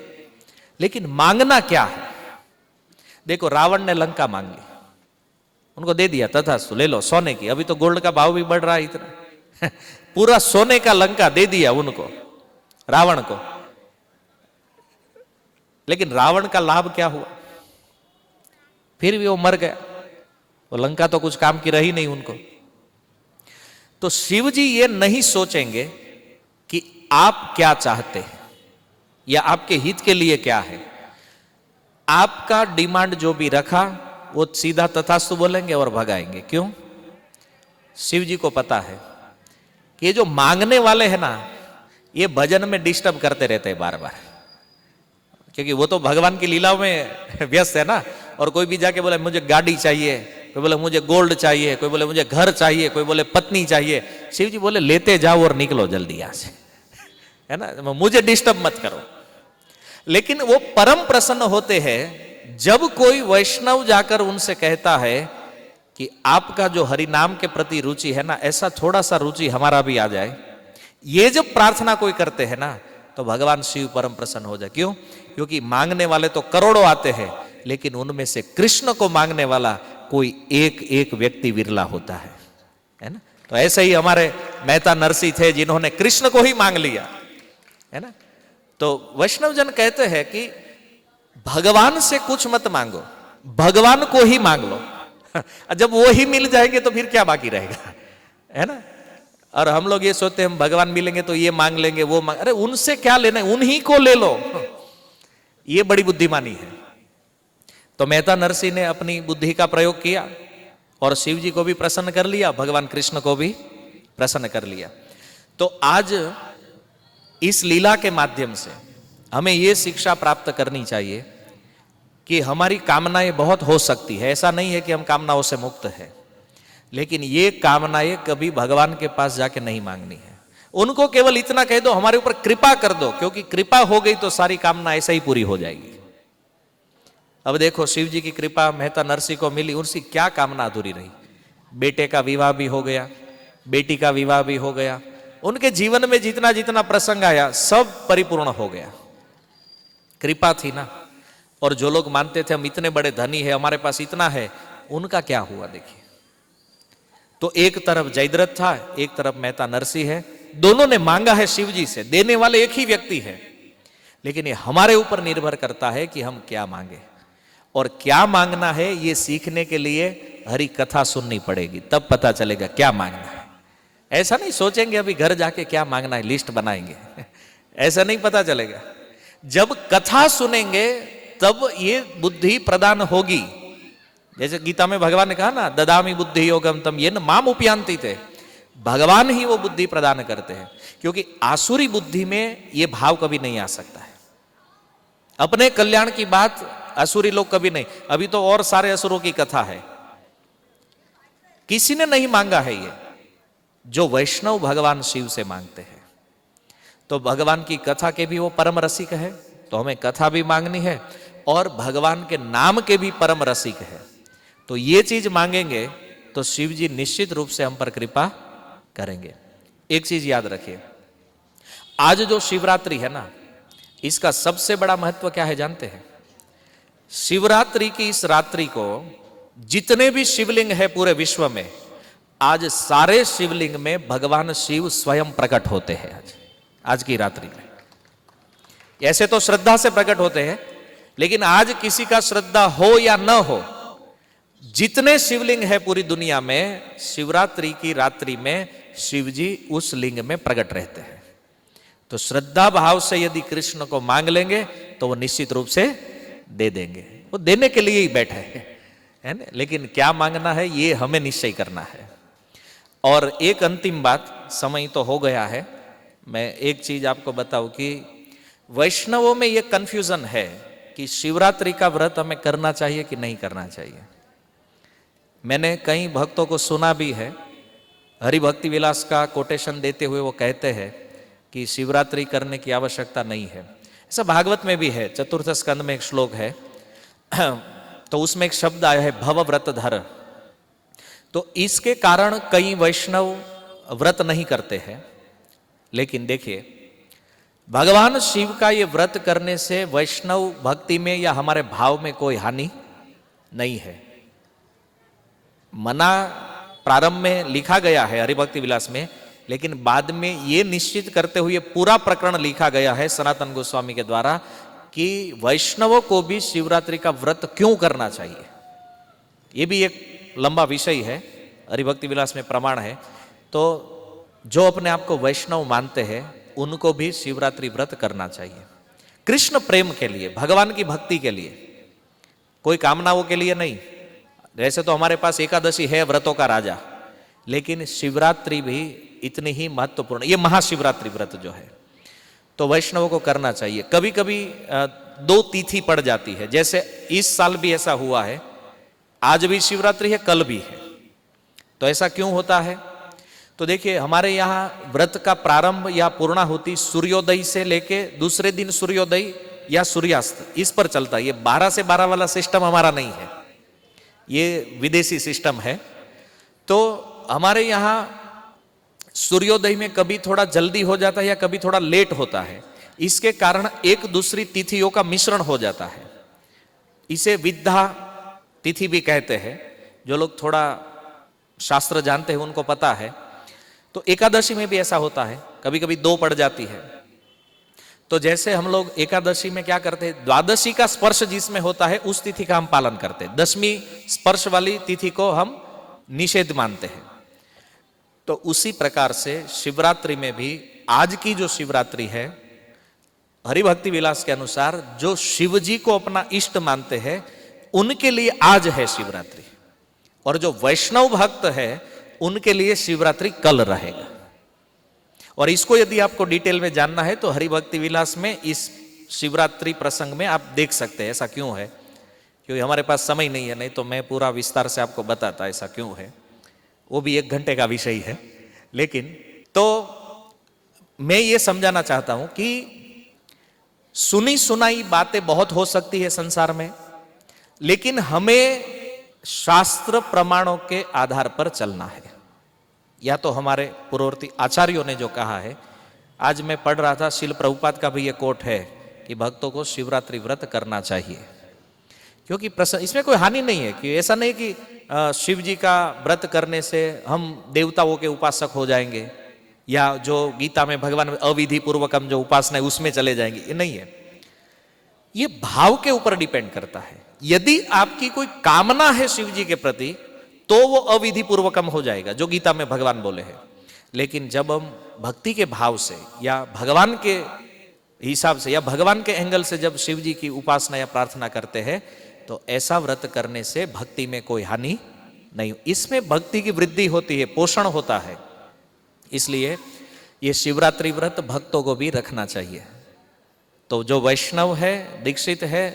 लेकिन मांगना क्या है? देखो, रावण ने लंका मांग ली, उनको दे दिया, तथास्तु ले लो सोने की। अभी तो गोल्ड का भाव भी बढ़ रहा है इतना पूरा सोने का लंका दे दिया उनको, रावण को। लेकिन रावण का लाभ क्या हुआ? फिर भी वो मर गया, वो लंका तो कुछ काम की रही नहीं उनको। तो शिव जी ये नहीं सोचेंगे कि आप क्या चाहते हैं या आपके हित के लिए क्या है। आपका डिमांड जो भी रखा वो सीधा तथास्तु बोलेंगे और भगाएंगे। क्यों? शिव जी को पता है कि ये जो मांगने वाले हैं ना, ये भजन में डिस्टर्ब करते रहते हैं बार बार, क्योंकि वो तो भगवान की लीलाओं में व्यस्त है ना। और कोई भी जाके बोले मुझे गाड़ी चाहिए, कोई बोले मुझे गोल्ड चाहिए, कोई बोले मुझे घर चाहिए, कोई बोले पत्नी चाहिए। शिव जी बोले लेते जाओ और निकलो जल्दी यहां से, है ना, मुझे डिस्टर्ब मत करो। लेकिन वो परम प्रसन्न होते हैं जब कोई वैष्णव जाकर उनसे कहता है कि आपका जो हरि नाम के प्रति रुचि है ना, ऐसा थोड़ा सा रुचि हमारा भी आ जाए। ये जब प्रार्थना कोई करते हैं ना, तो भगवान शिव परम प्रसन्न हो जाए। क्यों? क्योंकि मांगने वाले तो करोड़ों आते हैं, लेकिन उनमें से कृष्ण को मांगने वाला कोई एक एक व्यक्ति विरला होता है ना। तो ऐसे ही हमारे मेहता नरसिंह थे जिन्होंने कृष्ण को ही मांग लिया, है ना। तो वैष्णव जन कहते हैं कि भगवान से कुछ मत मांगो, भगवान को ही मांग लो। जब वो ही मिल जाएंगे तो फिर क्या बाकी रहेगा, है ना। और हम लोग ये सोचते हैं हम भगवान मिलेंगे तो ये मांग लेंगे, वो मांग, अरे उनसे क्या लेना है, उन्हीं को ले लो। ये बड़ी बुद्धिमानी है। तो मेहता नरसिंह ने अपनी बुद्धि का प्रयोग किया और शिव जी को भी प्रसन्न कर लिया, भगवान कृष्ण को भी प्रसन्न कर लिया। तो आज इस लीला के माध्यम से हमें यह शिक्षा प्राप्त करनी चाहिए कि हमारी कामनाएं बहुत हो सकती है। ऐसा नहीं है कि हम कामनाओं से मुक्त है, लेकिन ये कामनाएं कभी भगवान के पास जाके नहीं मांगनी है। उनको केवल इतना कह दो हमारे ऊपर कृपा कर दो, क्योंकि कृपा हो गई तो सारी कामना ऐसे ही पूरी हो जाएगी। अब देखो शिव जी की कृपा मेहता नरसिंह को मिली, उनकी क्या कामना अधूरी रही? बेटे का विवाह भी हो गया, बेटी का विवाह भी हो गया, उनके जीवन में जितना जितना प्रसंग आया सब परिपूर्ण हो गया, कृपा थी ना। और जो लोग मानते थे हम इतने बड़े धनी है, हमारे पास इतना है, उनका क्या हुआ देखिए। तो एक तरफ जयद्रथ था, एक तरफ मेहता नरसिंह है, दोनों ने मांगा है शिव जी से, देने वाले एक ही व्यक्ति है। लेकिन ये हमारे ऊपर निर्भर करता है कि हम क्या मांगे, और क्या मांगना है ये सीखने के लिए हरि कथा सुननी पड़ेगी, तब पता चलेगा क्या मांगना है। ऐसा नहीं सोचेंगे अभी घर जाके क्या मांगना है लिस्ट बनाएंगे, ऐसा नहीं पता चलेगा। जब कथा सुनेंगे तब ये बुद्धि प्रदान होगी। जैसे गीता में भगवान ने कहा ना, ददामी बुद्धि योगम तम ये न माम उपयांति थे, भगवान ही वो बुद्धि प्रदान करते हैं। क्योंकि आसुरी बुद्धि में ये भाव कभी नहीं आ सकता है। अपने कल्याण की बात असुरी लोग कभी नहीं, अभी तो और सारे असुरों की कथा है, किसी ने नहीं मांगा है ये, जो वैष्णव भगवान शिव से मांगते हैं। तो भगवान की कथा के भी वो परम रसिक है, तो हमें कथा भी मांगनी है, और भगवान के नाम के भी परम रसिक है। तो ये चीज मांगेंगे तो शिव जी निश्चित रूप से हम पर कृपा करेंगे। एक चीज याद रखिए, आज जो शिवरात्रि है ना, इसका सबसे बड़ा महत्व क्या है जानते हैं? शिवरात्रि की इस रात्रि को जितने भी शिवलिंग है पूरे विश्व में, आज सारे शिवलिंग में भगवान शिव स्वयं प्रकट होते हैं। आज की रात्रि में ऐसे तो श्रद्धा से प्रकट होते हैं, लेकिन आज किसी का श्रद्धा हो या न हो, जितने शिवलिंग है पूरी दुनिया में, शिवरात्रि की रात्रि में शिव जी उस लिंग में प्रकट रहते हैं। तो श्रद्धा भाव से यदि कृष्ण को मांग लेंगे तो वो निश्चित रूप से दे देंगे, वो देने के लिए ही बैठे है ना। लेकिन क्या मांगना है ये हमें निश्चय करना है। और एक अंतिम बात, समय तो हो गया है, मैं एक चीज आपको बताऊं कि वैष्णवों में ये कंफ्यूजन है कि शिवरात्रि का व्रत हमें करना चाहिए कि नहीं करना चाहिए। मैंने कई भक्तों को सुना भी है, हरि भक्ति विलास का कोटेशन देते हुए वो कहते हैं कि शिवरात्रि करने की आवश्यकता नहीं है। ऐसा भागवत में भी है, चतुर्थ स्कंद में एक श्लोक है, तो उसमें एक शब्द आया है भव व्रत धर। तो इसके कारण कई वैष्णव व्रत नहीं करते हैं। लेकिन देखिए, भगवान शिव का ये व्रत करने से वैष्णव भक्ति में या हमारे भाव में कोई हानि नहीं है। मना प्रारंभ में लिखा गया है हरिभक्ति विलास में, लेकिन बाद में ये निश्चित करते हुए पूरा प्रकरण लिखा गया है सनातन गोस्वामी के द्वारा कि वैष्णवों को भी शिवरात्रि का व्रत क्यों करना चाहिए। ये भी एक लंबा विषय है, हरिभक्ति विलास में प्रमाण है। तो जो अपने आप को वैष्णव मानते हैं उनको भी शिवरात्रि व्रत करना चाहिए, कृष्ण प्रेम के लिए, भगवान की भक्ति के लिए, कोई कामनाओं के लिए नहीं। वैसे तो हमारे पास एकादशी है व्रतों का राजा, लेकिन शिवरात्रि भी इतनी ही महत्वपूर्ण, ये महाशिवरात्रि व्रत जो है तो वैष्णवों को करना चाहिए। कभी कभी 2 तिथि पड़ जाती है, जैसे इस साल भी ऐसा हुआ है, आज भी शिवरात्रि है, कल भी है। तो ऐसा क्यों होता है? तो देखिए, हमारे यहाँ व्रत का प्रारंभ या पूर्णाहुति सूर्योदय से लेके दूसरे दिन सूर्योदय या सूर्यास्त, इस पर चलता है। ये 12 से 12 वाला सिस्टम हमारा नहीं है, ये विदेशी सिस्टम है। तो हमारे यहाँ सूर्योदय में कभी थोड़ा जल्दी हो जाता है या कभी थोड़ा लेट होता है, इसके कारण एक दूसरी तिथियों का मिश्रण हो जाता है। इसे विद्या तिथि भी कहते हैं। जो लोग थोड़ा शास्त्र जानते हैं उनको पता है। तो एकादशी में भी ऐसा होता है, कभी कभी 2 पड़ जाती है। तो जैसे हम लोग एकादशी में क्या करते हैं, द्वादशी का स्पर्श जिसमें होता है उस तिथि का हम पालन करते हैं, 10वीं स्पर्श वाली तिथि को हम निषेध मानते हैं। तो उसी प्रकार से शिवरात्रि में भी आज की जो शिवरात्रि है, हरिभक्ति विलास के अनुसार जो शिव जी को अपना इष्ट मानते हैं उनके लिए आज है शिवरात्रि, और जो वैष्णव भक्त है उनके लिए शिवरात्रि कल रहेगा। और इसको यदि आपको डिटेल में जानना है तो हरिभक्ति विलास में इस शिवरात्रि प्रसंग में आप देख सकते हैं ऐसा क्यों है, क्योंकि हमारे पास समय नहीं है, नहीं तो मैं पूरा विस्तार से आपको बताता ऐसा क्यों है। वो भी 1 घंटे का विषय है। लेकिन तो मैं ये समझाना चाहता हूं कि सुनी सुनाई बातें बहुत हो सकती है संसार में, लेकिन हमें शास्त्र प्रमाणों के आधार पर चलना है। या तो हमारे पूर्ववर्ती आचार्यों ने जो कहा है, आज मैं पढ़ रहा था शिल प्रभुपाद का भी ये कोट है कि भक्तों को शिवरात्रि व्रत करना चाहिए, क्योंकि इसमें कोई हानि नहीं है। कि ऐसा नहीं कि शिव जी का व्रत करने से हम देवताओं के उपासक हो जाएंगे, या जो गीता में भगवान अविधि पूर्वकम जो उपासना है उसमें चले जाएंगे, ये नहीं है। ये भाव के ऊपर डिपेंड करता है। यदि आपकी कोई कामना है शिव जी के प्रति तो वो अविधि पूर्वकम हो जाएगा, जो गीता में भगवान बोले हैं। लेकिन जब हम भक्ति के भाव से या भगवान के हिसाब से या भगवान के एंगल से जब शिव जी की उपासना या प्रार्थना करते हैं तो ऐसा व्रत करने से भक्ति में कोई हानि नहीं, इसमें भक्ति की वृद्धि होती है, पोषण होता है। इसलिए ये शिवरात्रि व्रत भक्तों को भी रखना चाहिए। तो जो वैष्णव है, दीक्षित है,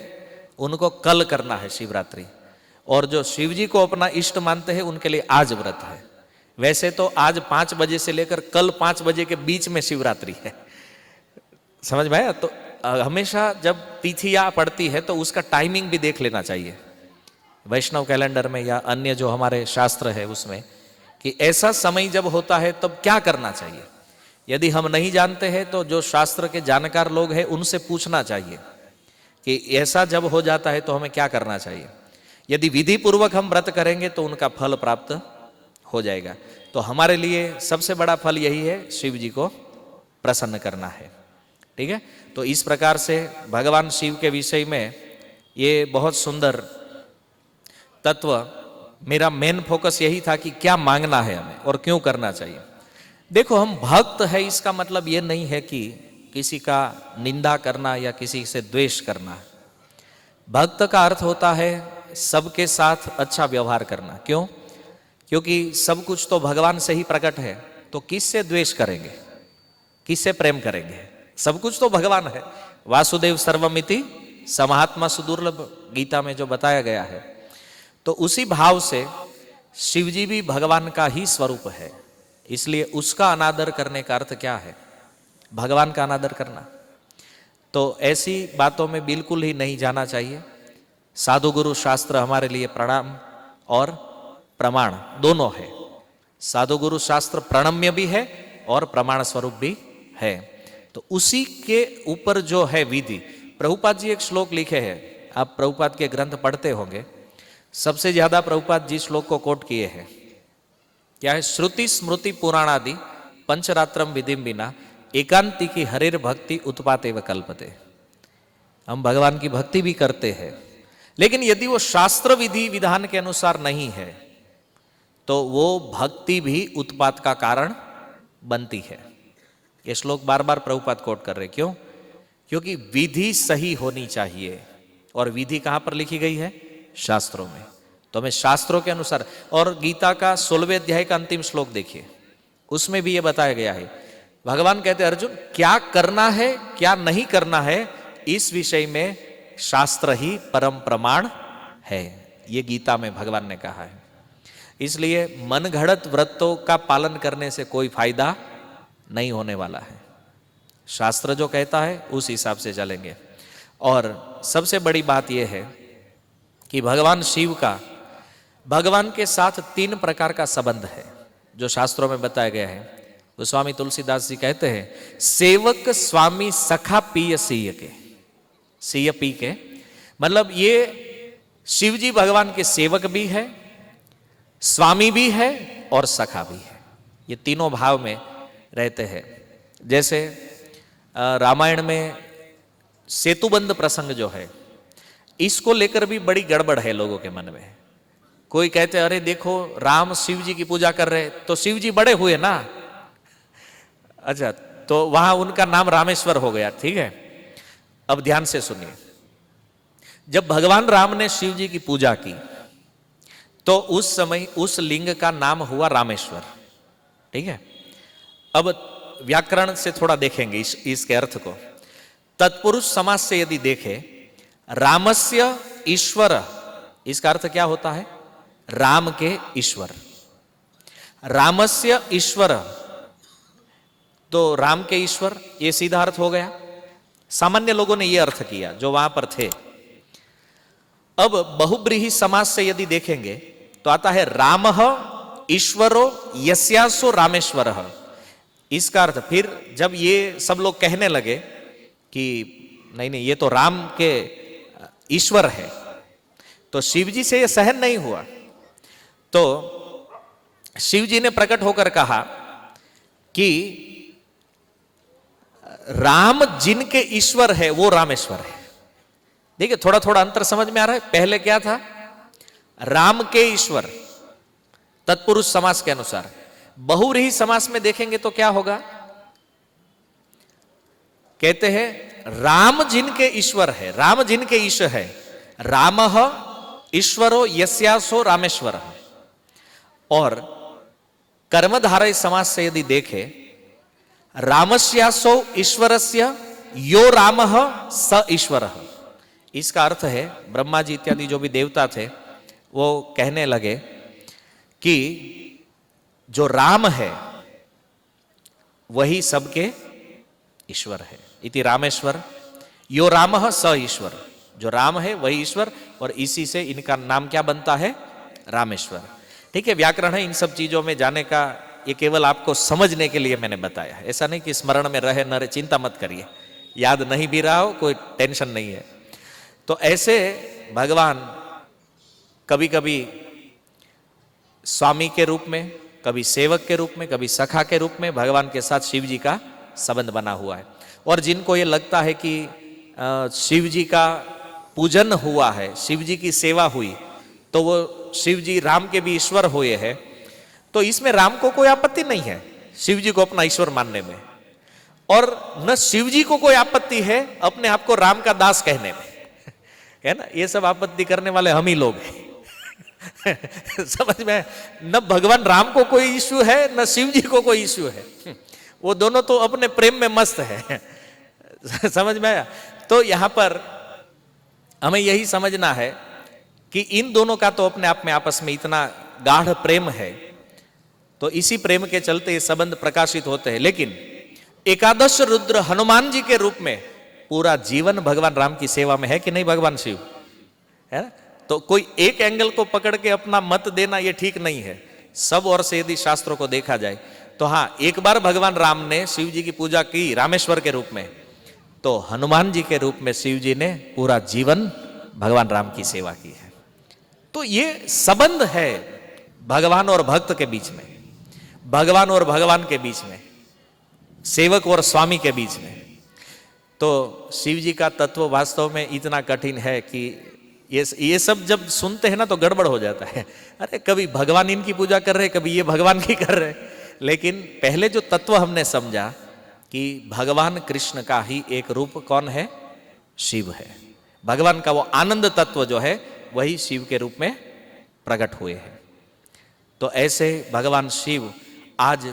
उनको कल करना है शिवरात्रि, और जो शिव जी को अपना इष्ट मानते हैं उनके लिए आज व्रत है। वैसे तो आज 5 बजे से लेकर कल 5 बजे के बीच में शिवरात्रि है, समझ में आया? तो हमेशा जब तिथियां पड़ती है तो उसका टाइमिंग भी देख लेना चाहिए वैष्णव कैलेंडर में या अन्य जो हमारे शास्त्र है उसमें, कि ऐसा समय जब होता है तब क्या करना चाहिए। यदि हम नहीं जानते हैं तो जो शास्त्र के जानकार लोग हैं उनसे पूछना चाहिए कि ऐसा जब हो जाता है तो हमें क्या करना चाहिए। यदि विधि पूर्वक हम व्रत करेंगे तो उनका फल प्राप्त हो जाएगा। तो हमारे लिए सबसे बड़ा फल यही है, शिव जी को प्रसन्न करना है। ठीक है, तो इस प्रकार से भगवान शिव के विषय में ये बहुत सुंदर तत्व, मेरा मेन फोकस यही था कि क्या मांगना है हमें और क्यों करना चाहिए। देखो, हम भक्त है इसका मतलब ये नहीं है कि किसी का निंदा करना या किसी से द्वेष करना। भक्त का अर्थ होता है सबके साथ अच्छा व्यवहार करना। क्यों? क्योंकि सब कुछ तो भगवान से ही प्रकट है, तो किससे द्वेष करेंगे, किससे प्रेम करेंगे? सब कुछ तो भगवान है। वासुदेव सर्वमिति समात्मा सुदुर्लभ, गीता में जो बताया गया है। तो उसी भाव से शिवजी भी भगवान का ही स्वरूप है, इसलिए उसका अनादर करने का अर्थ क्या है? भगवान का अनादर करना। तो ऐसी बातों में बिल्कुल ही नहीं जाना चाहिए। साधु गुरु शास्त्र हमारे लिए प्रणाम और प्रमाण दोनों है। साधु गुरु शास्त्र प्रणम्य भी है और प्रमाण स्वरूप भी है। तो उसी के ऊपर जो है विधि, प्रभुपाद जी एक श्लोक लिखे हैं, आप प्रभुपाद के ग्रंथ पढ़ते होंगे। सबसे ज्यादा प्रभुपाद जी श्लोक को कोट किए हैं। क्या है? श्रुति स्मृति पुराणादि पंचरात्रम विधिम बिना एकांति की हरिर भक्ति उत्पाते व कल्पते। हम भगवान की भक्ति भी करते हैं, लेकिन यदि वो शास्त्र विधि विधान के अनुसार नहीं है तो वो भक्ति भी उत्पात का कारण बनती है। ये श्लोक बार बार प्रभुपाद कोट कर रहे। क्यों? क्योंकि विधि सही होनी चाहिए। और विधि कहां पर लिखी गई है? शास्त्रों में। तो हमें शास्त्रों के अनुसार, और गीता का 16वें अध्याय का अंतिम श्लोक देखिए, उसमें भी यह बताया गया है। भगवान कहते हैं अर्जुन, क्या करना है क्या नहीं करना है, इस विषय में शास्त्र ही परम प्रमाण है। ये गीता में भगवान ने कहा है। इसलिए मनगढ़ंत व्रतों का पालन करने से कोई फायदा नहीं होने वाला है। शास्त्र जो कहता है उस हिसाब से चलेंगे। और सबसे बड़ी बात यह है कि भगवान शिव का भगवान के साथ 3 प्रकार का संबंध है, जो शास्त्रों में बताया गया है। वो स्वामी तुलसीदास जी कहते हैं, सेवक स्वामी सखा पिय सीय के। सीय पी के मतलब ये शिव जी भगवान के सेवक भी है, स्वामी भी है और सखा भी है। ये तीनों भाव में रहते हैं। जैसे रामायण में सेतुबंध प्रसंग जो है, इसको लेकर भी बड़ी गड़बड़ है लोगों के मन में। कोई कहते हैं अरे देखो राम शिव जी की पूजा कर रहे, तो शिव जी बड़े हुए ना। अच्छा, तो वहां उनका नाम रामेश्वर हो गया। ठीक है, अब ध्यान से सुनिए। जब भगवान राम ने शिव जी की पूजा की तो उस समय उस लिंग का नाम हुआ रामेश्वर। ठीक है, अब व्याकरण से थोड़ा देखेंगे इसके अर्थ को। तत्पुरुष समास से यदि देखें, रामस्य ईश्वर, इसका अर्थ क्या होता है? राम के ईश्वर। रामस्य ईश्वर, तो राम के ईश्वर, ये सीधा अर्थ हो गया। सामान्य लोगों ने यह अर्थ किया जो वहां पर थे। अब बहुब्रीहि समास से यदि देखेंगे तो आता है रामः ईश्वरो यस्यासो रामेश्वरः। इसका अर्थ फिर जब ये सब लोग कहने लगे कि नहीं नहीं ये तो राम के ईश्वर है, तो शिव जी से ये सहन नहीं हुआ। तो शिव जी ने प्रकट होकर कहा कि राम जिनके ईश्वर है वो रामेश्वर है। देखिए थोड़ा थोड़ा अंतर समझ में आ रहा है। पहले क्या था? राम के ईश्वर, तत्पुरुष समास के अनुसार। बहुव्रीहि समास में देखेंगे तो क्या होगा? कहते हैं राम जिनके ईश्वर है, राम जिनके ईश है, रामः ईश्वरो यस्यासो रामेश्वर। और कर्मधारय समास से यदि देखें, रामस्यासो ईश्वरस्य यो रामः स ईश्वरः। इसका अर्थ है ब्रह्मा जी इत्यादि जो भी देवता थे वो कहने लगे कि जो राम है वही सबके ईश्वर है। इति रामेश्वर यो रामः स ईश्वर। जो राम है वही ईश्वर, और इसी से इनका नाम क्या बनता है? रामेश्वर। ठीक है, व्याकरण है। इन सब चीजों में जाने का, ये केवल आपको समझने के लिए मैंने बताया है। ऐसा नहीं कि स्मरण में रहे न रहे, चिंता मत करिए। याद नहीं भी रहा हो कोई टेंशन नहीं है। तो ऐसे भगवान कभी कभी स्वामी के रूप में, कभी सेवक के रूप में, कभी सखा के रूप में भगवान के साथ शिव जी का संबंध बना हुआ है। और जिनको ये लगता है कि शिव जी का पूजन हुआ है, शिव जी की सेवा हुई, तो वो शिव जी राम के भी ईश्वर हुए हैं, तो इसमें राम को कोई आपत्ति नहीं है शिव जी को अपना ईश्वर मानने में, और न शिव जी को कोई आपत्ति है अपने आप को राम का दास कहने में, है ना। ये सब आपत्ति करने वाले हम ही लोग हैं। समझ में? न भगवान राम को कोई इश्यू है न शिव जी को कोई इश्यू है। वो दोनों तो अपने प्रेम में मस्त है। समझ में आया? तो यहां पर हमें यही समझना है कि इन दोनों का तो अपने आप में आपस में इतना गाढ़ प्रेम है तो इसी प्रेम के चलते ये संबंध प्रकाशित होते हैं। लेकिन एकादश रुद्र हनुमान जी के रूप में पूरा जीवन भगवान राम की सेवा में है कि नहीं भगवान शिव, है ना? तो कोई एक एंगल को पकड़ के अपना मत देना ये ठीक नहीं है। सब ओर से यदि शास्त्रों को देखा जाए तो हाँ, एक बार भगवान राम ने शिव जी की पूजा की रामेश्वर के रूप में, तो हनुमान जी के रूप में शिव जी ने पूरा जीवन भगवान राम की सेवा की है। तो ये संबंध है भगवान और भक्त के बीच में, भगवान और भगवान के बीच में, सेवक और स्वामी के बीच में। तो शिव जी का तत्व वास्तव में इतना कठिन है कि ये सब जब सुनते हैं ना तो गड़बड़ हो जाता है। अरे कभी भगवान इनकी पूजा कर रहे, कभी ये भगवान की कर रहे। लेकिन पहले जो तत्व हमने समझा कि भगवान कृष्ण का ही एक रूप कौन है, शिव है। भगवान का वो आनंद तत्व जो है वही शिव के रूप में प्रकट हुए हैं। तो ऐसे भगवान शिव आज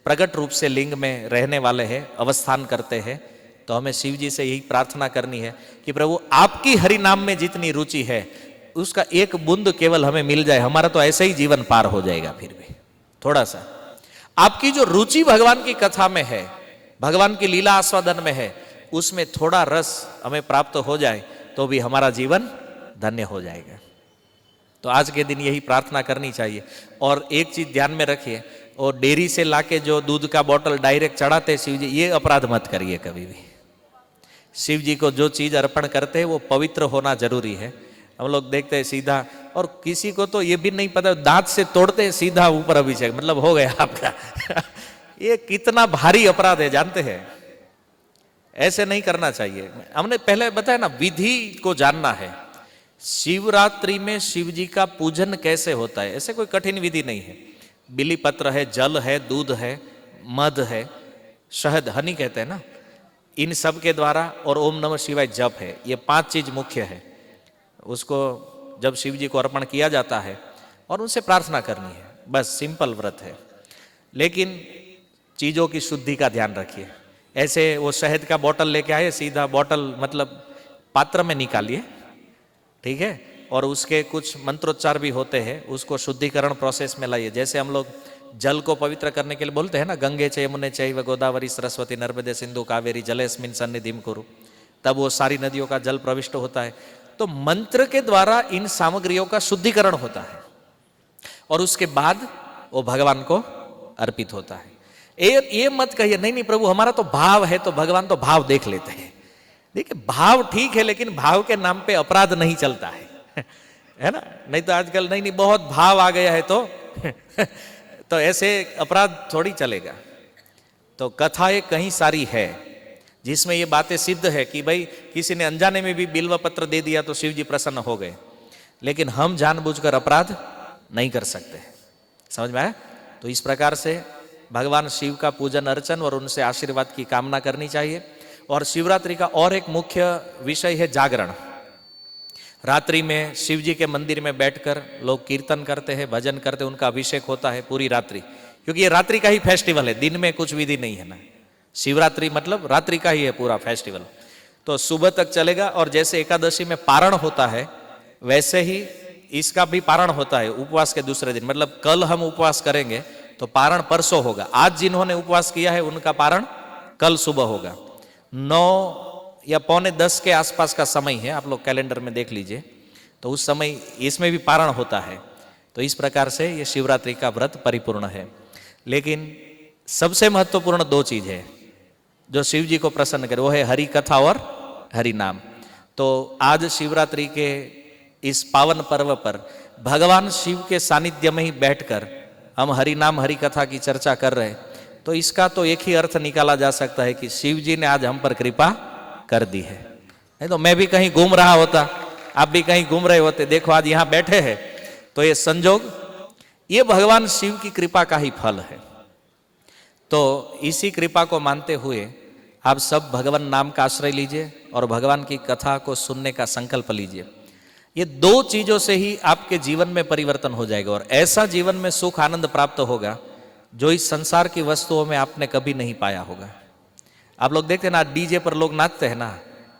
प्रकट रूप से लिंग में रहने वाले हैं, अवस्थान करते हैं। तो हमें शिव जी से यही प्रार्थना करनी है कि प्रभु आपकी हरि नाम में जितनी रुचि है उसका एक बूंद केवल हमें मिल जाए, हमारा तो ऐसे ही जीवन पार हो जाएगा। फिर भी थोड़ा सा आपकी जो रुचि भगवान की कथा में है, भगवान की लीला आस्वादन में है, उसमें थोड़ा रस हमें प्राप्त हो जाए तो भी हमारा जीवन धन्य हो जाएगा। तो आज के दिन यही प्रार्थना करनी चाहिए। और एक चीज ध्यान में रखिए, और डेयरी से लाके जो दूध का बोतल डायरेक्ट चढ़ाते शिव जी, ये अपराध मत करिए कभी भी। शिव जी को जो चीज अर्पण करते हैं वो पवित्र होना जरूरी है। हम लोग देखते हैं सीधा, और किसी को तो ये भी नहीं पता, दांत से तोड़ते हैं सीधा ऊपर अभिषेक, मतलब हो गया आपका। ये कितना भारी अपराध है जानते हैं? ऐसे नहीं करना चाहिए। हमने पहले बताया ना, विधि को जानना है। शिवरात्रि में शिव जी का पूजन कैसे होता है, ऐसे कोई कठिन विधि नहीं है। बिली पत्र है, जल है, दूध है, मध है, शहद, हनी कहते हैं ना, इन सब के द्वारा, और ओम नमः शिवाय जप है। ये 5 चीज मुख्य है। उसको जब शिव जी को अर्पण किया जाता है और उनसे प्रार्थना करनी है, बस सिंपल व्रत है। लेकिन चीजों की शुद्धि का ध्यान रखिए। ऐसे वो शहद का बोतल लेके आए, सीधा बोतल मतलब पात्र में निकालिए, ठीक है, और उसके कुछ मंत्रोच्चार भी होते हैं, उसको शुद्धिकरण प्रोसेस में लाइए। जैसे हम लोग जल को पवित्र करने के लिए बोलते हैं ना, गंगे च यमुने चैव गोदावरी सरस्वती नर्मदे सिंधु कावेरी जलेस्मिन् सन्निधिं कुरु, तब वो सारी नदियों का जल प्रविष्ट होता है। तो मंत्र के द्वारा इन सामग्रियों का शुद्धिकरण होता है और उसके बाद वो भगवान को अर्पित होता है। ये मत कहिए नहीं नहीं प्रभु हमारा तो भाव है, तो भगवान तो भाव देख लेते हैं। देखिए भाव ठीक है, लेकिन भाव के नाम पे अपराध नहीं चलता है ना? नहीं तो आजकल नहीं बहुत भाव आ गया है तो ऐसे अपराध थोड़ी चलेगा। तो कथाएं कहीं सारी है जिसमें ये बातें सिद्ध है कि भाई किसी ने अनजाने में भी बिल्व पत्र दे दिया तो शिव जी प्रसन्न हो गए, लेकिन हम जानबूझकर अपराध नहीं कर सकते। समझ में आया? तो इस प्रकार से भगवान शिव का पूजन अर्चन और उनसे आशीर्वाद की कामना करनी चाहिए। और शिवरात्रि का और एक मुख्य विषय है जागरण। रात्रि में शिव जी के मंदिर में बैठकर लोग कीर्तन करते हैं, भजन करते हैं, उनका अभिषेक होता है पूरी रात्रि, क्योंकि ये रात्रि का ही फेस्टिवल है, दिन में कुछ विधि नहीं है ना। शिवरात्रि मतलब रात्रि का ही है पूरा फेस्टिवल। तो सुबह तक चलेगा। और जैसे एकादशी में पारण होता है वैसे ही इसका भी पारण होता है उपवास के दूसरे दिन। मतलब कल हम उपवास करेंगे तो पारण परसों होगा। आज जिन्होंने उपवास किया है उनका पारण कल सुबह होगा। 9 या 9:45 के आसपास का समय है, आप लोग कैलेंडर में देख लीजिए, तो उस समय इसमें भी पारण होता है। तो इस प्रकार से ये शिवरात्रि का व्रत परिपूर्ण है। लेकिन सबसे महत्वपूर्ण 2 चीज है जो शिव जी को प्रसन्न करे, वो है हरि कथा और हरि नाम। तो आज शिवरात्रि के इस पावन पर्व पर भगवान शिव के सानिध्य में ही बैठकर हम हरि नाम हरि कथा की चर्चा कर रहे हैं, तो इसका तो एक ही अर्थ निकाला जा सकता है कि शिव जी ने आज हम पर कृपा कर दी है। नहीं तो मैं भी कहीं घूम रहा होता, आप भी कहीं घूम रहे होते, देखो आज यहां बैठे हैं, तो ये संजोग ये भगवान शिव की कृपा का ही फल है। तो इसी कृपा को मानते हुए आप सब भगवान नाम का आश्रय लीजिए और भगवान की कथा को सुनने का संकल्प लीजिए। ये 2 चीजों से ही आपके जीवन में परिवर्तन हो जाएगा और ऐसा जीवन में सुख आनंद प्राप्त होगा जो इस संसार की वस्तुओं में आपने कभी नहीं पाया होगा। आप लोग देखते हैं ना, डीजे पर लोग नाचते हैं ना,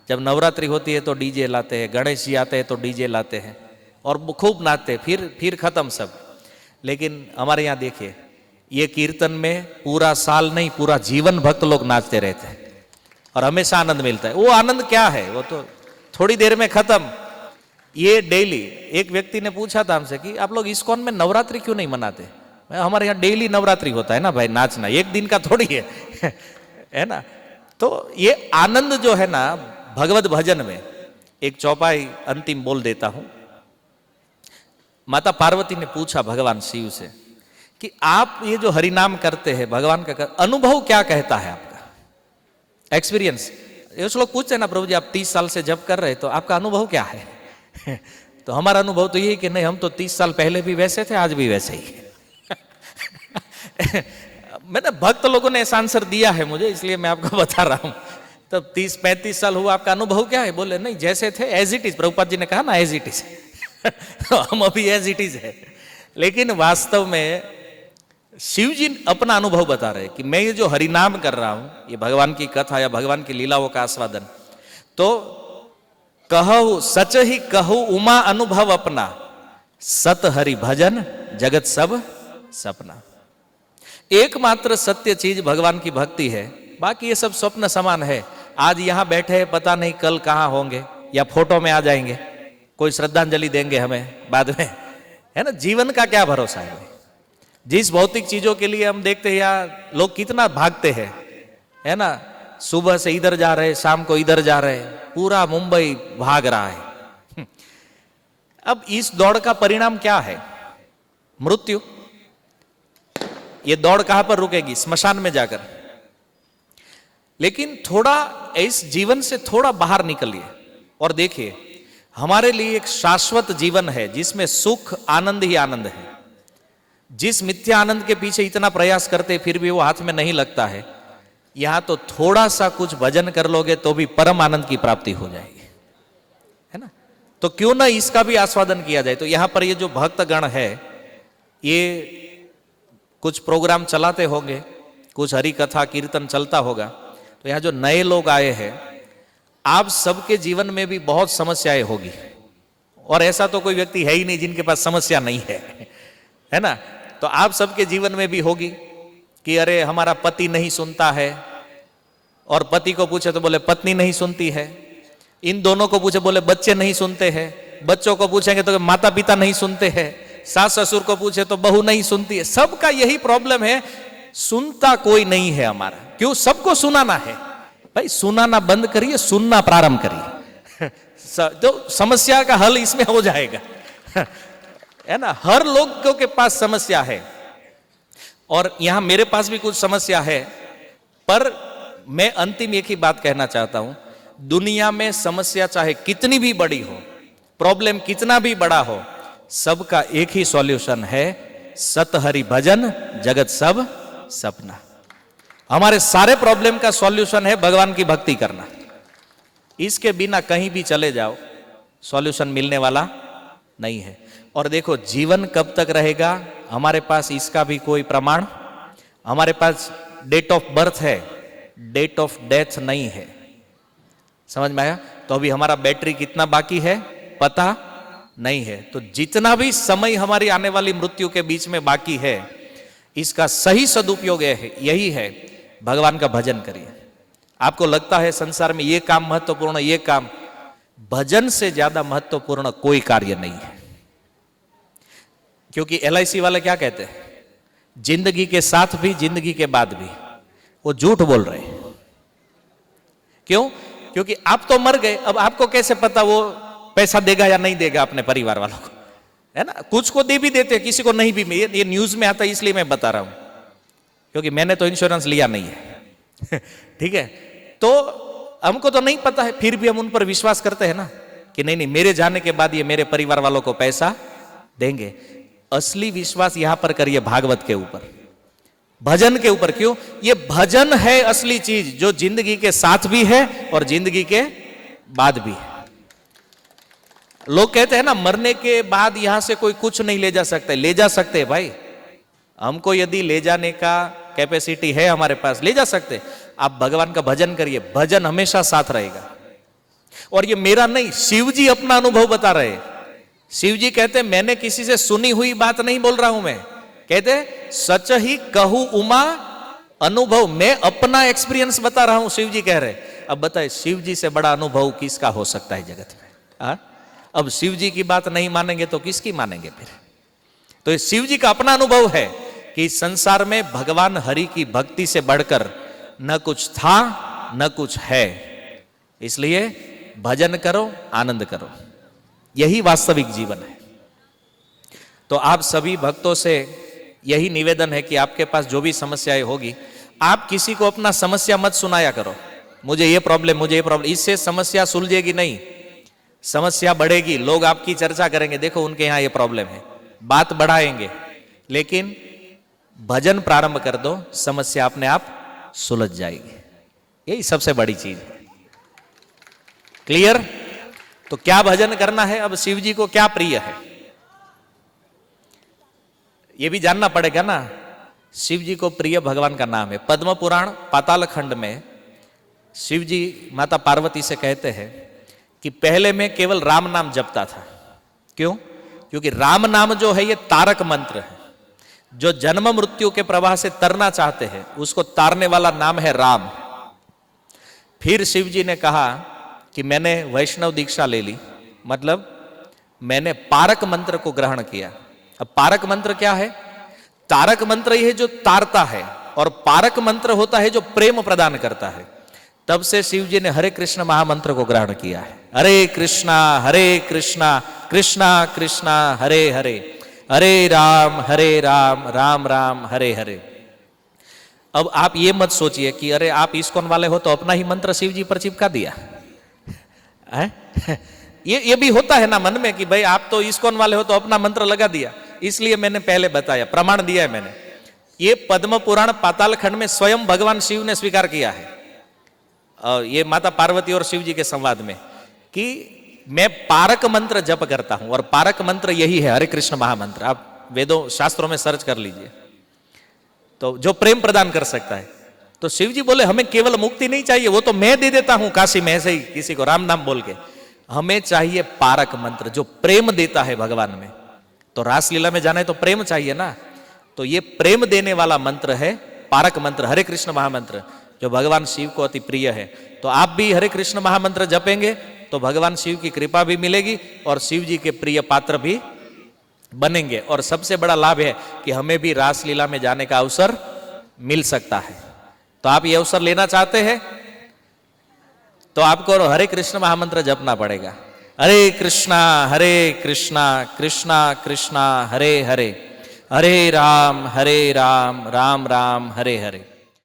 जब नवरात्रि होती है तो डीजे लाते हैं, गणेश जी आते हैं तो डीजे लाते हैं और खूब नाचते हैं, फिर खत्म सब। लेकिन हमारे यहाँ देखिए, ये कीर्तन में पूरा साल नहीं, पूरा जीवन भक्त लोग नाचते रहते हैं और हमेशा आनंद मिलता है। वो आनंद क्या है, वो तो थोड़ी देर में खत्म। ये डेली, एक व्यक्ति ने पूछा था हमसे कि आप लोग इस्कॉन में नवरात्रि क्यों नहीं मनाते? हमारे यहाँ डेली नवरात्रि होता है ना भाई, नाचना एक दिन का थोड़ी है ना। तो ये आनंद जो है ना भगवत भजन में, एक चौपाई अंतिम बोल देता हूं। माता पार्वती ने पूछा भगवान शिव से कि आप ये जो हरिनाम करते हैं भगवान का अनुभव क्या कहता है, आपका एक्सपीरियंस। ये लोग पूछते हैं ना, प्रभु जी आप 30 साल से जप कर रहे तो आपका अनुभव क्या है? तो हमारा अनुभव तो यही कि नहीं, हम तो 30 साल पहले भी वैसे थे, आज भी वैसे ही मैंने भक्त लोगों ने ऐसा आंसर दिया है मुझे, इसलिए मैं आपको बता रहा हूं। तब 30-35 साल हुआ, आपका अनुभव क्या है? बोले नहीं जैसे थे as it is. Prabhupada ji ने कहा ना एज इट इज तो हम अभी एज इट इज है। लेकिन वास्तव में शिव जी अपना अनुभव बता रहे कि मैं ये जो हरिनाम कर रहा हूं, ये भगवान की कथा या भगवान की लीलाओं का आस्वादन, तो कहु सच ही कहु उमा अनुभव अपना, सत हरि भजन जगत सब सपना। एकमात्र सत्य चीज भगवान की भक्ति है, बाकी ये सब स्वप्न समान है। आज यहां बैठे, पता नहीं कल कहां होंगे, या फोटो में आ जाएंगे, कोई श्रद्धांजलि देंगे हमें बाद में, है ना। जीवन का क्या भरोसा है भाई? जिस भौतिक चीजों के लिए हम देखते हैं यार लोग कितना भागते हैं, है ना। सुबह से इधर जा रहे, शाम को इधर जा रहे, पूरा मुंबई भाग रहा है। अब इस दौड़ का परिणाम क्या है? मृत्यु। ये दौड़ कहां पर रुकेगी? स्मशान में जाकर। लेकिन थोड़ा इस जीवन से थोड़ा बाहर निकलिए और देखिए, हमारे लिए एक शाश्वत जीवन है जिसमें सुख आनंद ही आनंद है। जिस मिथ्या आनंद के पीछे इतना प्रयास करते फिर भी वो हाथ में नहीं लगता है, यहां तो थोड़ा सा कुछ भजन कर लोगे तो भी परम आनंद की प्राप्ति हो जाएगी, है ना। तो क्यों ना इसका भी आस्वादन किया जाए। तो यहां पर ये जो भक्तगण है, ये कुछ प्रोग्राम चलाते होंगे, कुछ हरि कथा कीर्तन चलता होगा। तो यहां जो नए लोग आए हैं, आप सबके जीवन में भी बहुत समस्याएं होगी, और ऐसा तो कोई व्यक्ति है ही नहीं जिनके पास समस्या नहीं है ना। तो आप सबके जीवन में भी होगी कि अरे हमारा पति नहीं सुनता है, और पति को पूछे तो बोले पत्नी नहीं सुनती है, इन दोनों को पूछे बोले बच्चे नहीं सुनते हैं, बच्चों को पूछेंगे तो माता पिता नहीं सुनते हैं, सास ससुर को पूछे तो बहू नहीं सुनती है। सबका यही प्रॉब्लम है, सुनता कोई नहीं है हमारा। क्यों? सबको सुनाना है भाई। सुनाना बंद करिए, सुनना प्रारंभ करिए तो समस्या का हल इसमें हो जाएगा, है ना। हर लोगों के पास समस्या है, और यहां मेरे पास भी कुछ समस्या है, पर मैं अंतिम एक ही बात कहना चाहता हूं। दुनिया में समस्या चाहे कितनी भी बड़ी हो, प्रॉब्लम कितना भी बड़ा हो, सबका एक ही सॉल्यूशन है, सत हरि भजन जगत सब सपना। हमारे सारे प्रॉब्लम का सॉल्यूशन है भगवान की भक्ति करना। इसके बिना कहीं भी चले जाओ, सॉल्यूशन मिलने वाला नहीं है। और देखो जीवन कब तक रहेगा, हमारे पास इसका भी कोई प्रमाण, हमारे पास डेट ऑफ बर्थ है, डेट ऑफ डेथ नहीं है। समझ में आया? तो अभी हमारा बैटरी कितना बाकी है पता नहीं है। तो जितना भी समय हमारी आने वाली मृत्यु के बीच में बाकी है, इसका सही सदुपयोग यही है, भगवान का भजन करिए। आपको लगता है संसार में ये काम महत्वपूर्ण, ये काम, भजन से ज्यादा महत्वपूर्ण कोई कार्य नहीं है। क्योंकि LIC वाले क्या कहते हैं, जिंदगी के साथ भी जिंदगी के बाद भी, वो झूठ बोल रहे हैं। क्यों? क्योंकि आप तो मर गए, अब आपको कैसे पता वो पैसा देगा या नहीं देगा अपने परिवार वालों को, है ना। कुछ को दे भी देते, किसी को नहीं भी। ये न्यूज में आता है इसलिए मैं बता रहा हूं, क्योंकि मैंने तो इंश्योरेंस लिया नहीं है ठीक है। तो हमको तो नहीं पता है, फिर भी हम उन पर विश्वास करते हैं ना कि नहीं नहीं मेरे जाने के बाद ये मेरे परिवार वालों को पैसा देंगे। असली विश्वास यहां पर करिए भागवत के ऊपर, भजन के ऊपर। क्यों? ये भजन है असली चीज, जो जिंदगी के साथ भी है और जिंदगी के बाद भी है। लोग कहते हैं ना मरने के बाद यहां से कोई कुछ नहीं ले जा सकता। ले जा सकते हैं भाई, हमको यदि ले जाने का कैपेसिटी है हमारे पास, ले जा सकते। आप भगवान का भजन करिए, भजन हमेशा साथ रहेगा। और ये मेरा नहीं, शिव जी अपना अनुभव बता रहे हैं। शिव जी कहते हैं मैंने किसी से सुनी हुई बात नहीं बोल रहा हूं मैं, कहते सच ही कहू उमा अनुभव, मैं अपना एक्सपीरियंस बता रहा हूं, शिव जी कह रहे। अब बताए शिव जी से बड़ा अनुभव किसका हो सकता है जगत में? हा? अब शिव जी की बात नहीं मानेंगे तो किसकी मानेंगे फिर? तो ये शिव जी का अपना अनुभव है कि संसार में भगवान हरि की भक्ति से बढ़कर न कुछ था न कुछ है। इसलिए भजन करो, आनंद करो, यही वास्तविक जीवन है। तो आप सभी भक्तों से यही निवेदन है कि आपके पास जो भी समस्याएं होगी, आप किसी को अपना समस्या मत सुनाया करो, मुझे ये प्रॉब्लम, मुझे ये प्रॉब्लम। इससे समस्या सुलझेगी नहीं, समस्या बढ़ेगी। लोग आपकी चर्चा करेंगे, देखो उनके यहां ये प्रॉब्लम है, बात बढ़ाएंगे। लेकिन भजन प्रारंभ कर दो, समस्या अपने आप सुलझ जाएगी। यही सबसे बड़ी चीज है। क्लियर? तो क्या भजन करना है? अब शिव जी को क्या प्रिय है ये भी जानना पड़ेगा ना। शिव जी को प्रिय भगवान का नाम है। पद्म पुराण पाताल खंड में शिव जी माता पार्वती से कहते हैं कि पहले मैं केवल राम नाम जपता था। क्यों? क्योंकि राम नाम जो है ये तारक मंत्र है। जो जन्म मृत्यु के प्रवाह से तरना चाहते हैं उसको तारने वाला नाम है राम। फिर शिव जी ने कहा कि मैंने वैष्णव दीक्षा ले ली, मतलब मैंने पारक मंत्र को ग्रहण किया। अब पारक मंत्र क्या है? तारक मंत्र यह जो तारता है, और पारक मंत्र होता है जो प्रेम प्रदान करता है। तब से शिव जी ने हरे कृष्ण महामंत्र को ग्रहण किया है। हरे कृष्णा कृष्णा कृष्णा हरे हरे, हरे राम राम राम हरे हरे। अब आप ये मत सोचिए कि अरे आप इस्कॉन वाले हो तो अपना ही मंत्र शिव जी पर चिपका दिया है? ये भी होता है ना मन में कि भाई आप तो इस्कॉन वाले हो तो अपना मंत्र लगा दिया। इसलिए मैंने पहले बताया, प्रमाण दिया है मैंने। ये पद्म पुराण पाताल खंड में स्वयं भगवान शिव ने स्वीकार किया है, ये माता पार्वती और शिव जी के संवाद में, कि मैं पारक मंत्र जप करता हूं। और पारक मंत्र यही है हरे कृष्ण महामंत्र। आप वेदों शास्त्रों में सर्च कर लीजिए, तो जो प्रेम प्रदान कर सकता है। तो शिव जी बोले हमें केवल मुक्ति नहीं चाहिए, वो तो मैं दे देता हूं काशी में ऐसे ही किसी को राम नाम बोल के। हमें चाहिए पारक मंत्र जो प्रेम देता है भगवान में। तो रासलीला में जाना है तो प्रेम चाहिए ना। तो ये प्रेम देने वाला मंत्र है पारक मंत्र, हरे कृष्ण महामंत्र, जो भगवान शिव को अति प्रिय है। तो आप भी हरे कृष्ण महामंत्र जपेंगे तो भगवान शिव की कृपा भी मिलेगी और शिव जी के प्रिय पात्र भी बनेंगे। और सबसे बड़ा लाभ है कि हमें भी रासलीला में जाने का अवसर मिल सकता है। तो आप ये अवसर लेना चाहते हैं तो आपको राम कृष्ण महामंत्र जपना पड़ेगा। हरे कृष्णा कृष्णा कृष्णा हरे हरे, हरे राम राम राम हरे हरे।